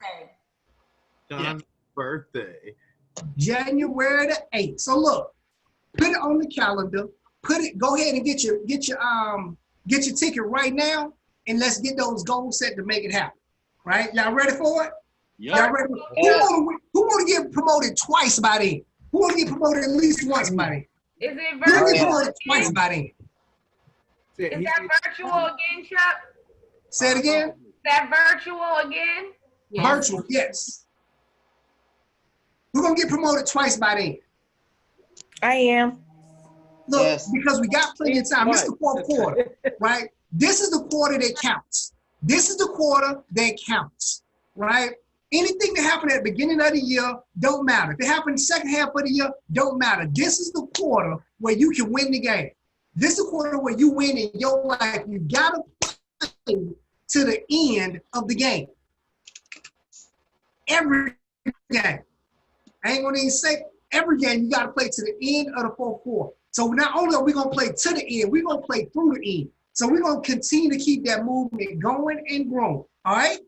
John's birthday. January the 8th. So look, put it on the calendar. Go ahead and get your ticket right now, and let's get those goals set to make it happen. Right? Y'all ready for it? Yep. Y'all ready? Who want to get promoted twice by then? Who want to get promoted at least once by then? Is it Who want to get virtual? promoted twice by then? Is that virtual again, Chuck? Say it again. Is that virtual again? Virtual, yes. Who's gonna get promoted twice by then? I am. Look, because we got plenty of time. This is the fourth quarter, right? This is the quarter that counts. This is the quarter that counts, right? Anything that happened at the beginning of the year don't matter. If it happened in the second half of the year, don't matter. This is the quarter where you can win the game. This is the quarter where you win in your life. You gotta play to the end of the game. Every game. I ain't gonna even say every game, you gotta play to the end of the fourth quarter. So not only are we gonna play to the end, we're gonna play through the end. So we're gonna continue to keep that movement going and growing. All right.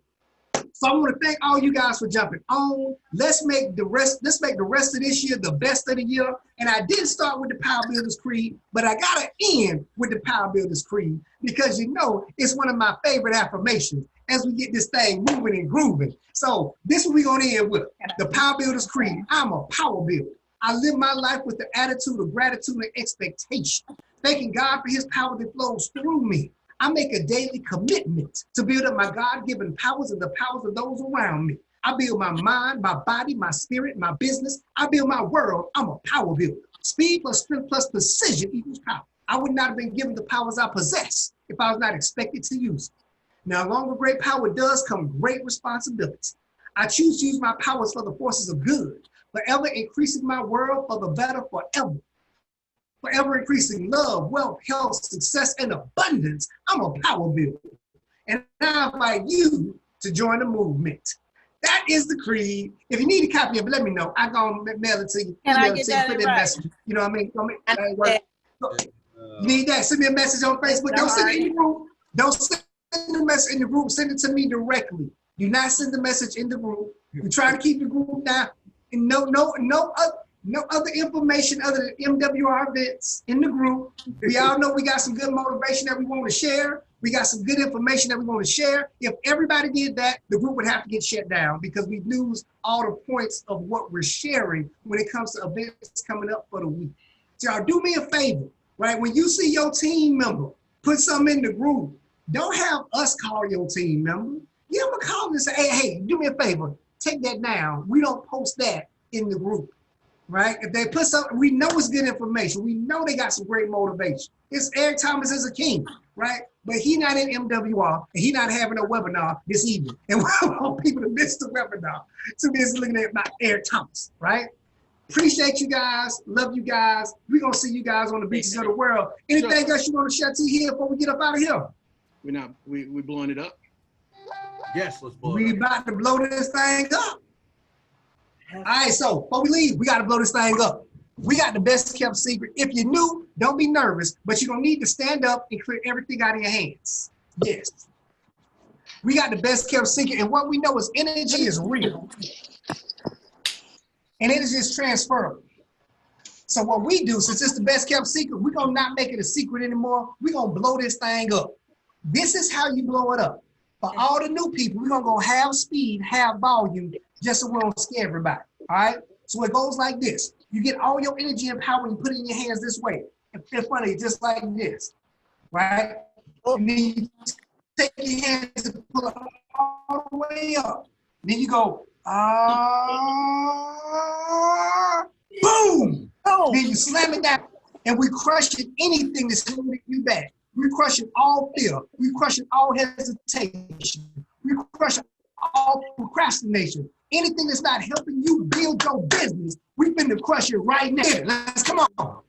So I want to thank all you guys for jumping on. Let's make the rest of this year the best of the year. And I did start with the Power Builders Creed, but I gotta end with the Power Builders Creed because you know it's one of my favorite affirmations as we get this thing moving and grooving. So this is what we're gonna end with. The Power Builders Creed. I'm a power builder. I live my life with the attitude of gratitude and expectation, thanking God for his power that flows through me. I make a daily commitment to build up my God-given powers and the powers of those around me. I build my mind, my body, my spirit, my business. I build my world. I'm a power builder. Speed plus strength plus precision equals power. I would not have been given the powers I possess if I was not expected to use them. Now, along with great power does come great responsibility. I choose to use my powers for the forces of good, forever increasing my world for the better forever. Forever increasing love, wealth, health, success, and abundance. I'm a power builder. And I invite you to join the movement. That is the creed. If you need a copy of it, let me know. I'm going to mail it to you. Can I get that put in writing? message. You know what I mean? You need that? Send me a message on Facebook. Don't send it in the group. Don't send the message in the group. Send it to me directly. Do not send the message in the group. We try to keep the group down. And no other information other than MWR events in the group. We all know we got some good motivation that we want to share. We got some good information that we want to share. If everybody did that, the group would have to get shut down because we lose all the points of what we're sharing when it comes to events coming up for the week. So y'all do me a favor, right? When you see your team member put something in the group, don't have us call your team member. Give them a call and say, hey, do me a favor, take that down. We don't post that in the group. Right? If they put something, we know it's good information. We know they got some great motivation. It's Eric Thomas is a king, right? But he not in MWR and he not having a webinar this evening. And we want people to miss the webinar. So we're looking at my Eric Thomas, right? Appreciate you guys. Love you guys. We're going to see you guys on the beaches of the world. Anything else you want to share to here before we get up out of here? We blowing it up? Yes, let's blow it up. We about to blow this thing up. All right, so before we leave, we got to blow this thing up. We got the best kept secret. If you're new, don't be nervous, but you're going to need to stand up and clear everything out of your hands. Yes. We got the best kept secret, and what we know is energy is real. And energy is transferable. So what we do, since it's the best kept secret, we're going to not make it a secret anymore. We're going to blow this thing up. This is how you blow it up. For all the new people, we're going to go half speed, half volume, just so we don't scare everybody, all right? So it goes like this. You get all your energy and power and you put it in your hands this way, in front of you, just like this. right? And then you take your hands and pull it all the way up. Then you go, boom! Then you slam it down, and we crushing anything that's holding you back. We crushing all fear. We crushing all hesitation. We crushing all procrastination. Anything that's not helping you build your business, we finna crush it right now. Let's come on.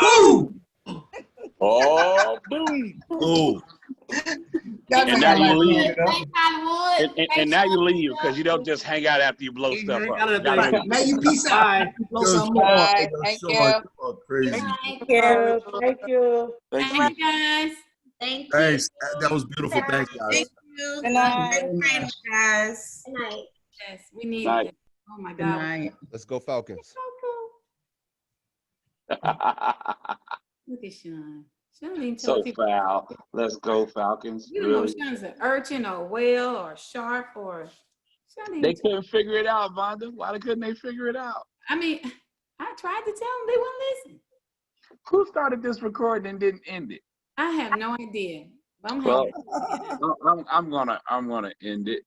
Boom! Oh, boom! Ooh. And now you leave. And now you leave because you don't just hang out after you blow stuff up. Now you peace out. Blow some more. Bye. Thank you. Crazy. Thank you. Thank you. Thank you, guys. Thank you. Thanks. That was beautiful. Thanks, guys. Thank you. Good night. Guys. Good night. Yes, we need Night. it. Oh my Good God. night. Let's go Falcons. Look at Sean. Sean didn't tell So people. foul. Let's go Falcons. You don't know Really? Sean's an urchin or a whale or a shark or. Sean didn't They tell- couldn't figure it out, Vonda. Why couldn't they figure it out? I mean, I tried to tell them, they wouldn't listen. Who started this recording and didn't end it? I have no idea. But I'm Well, happy. I'm gonna end it.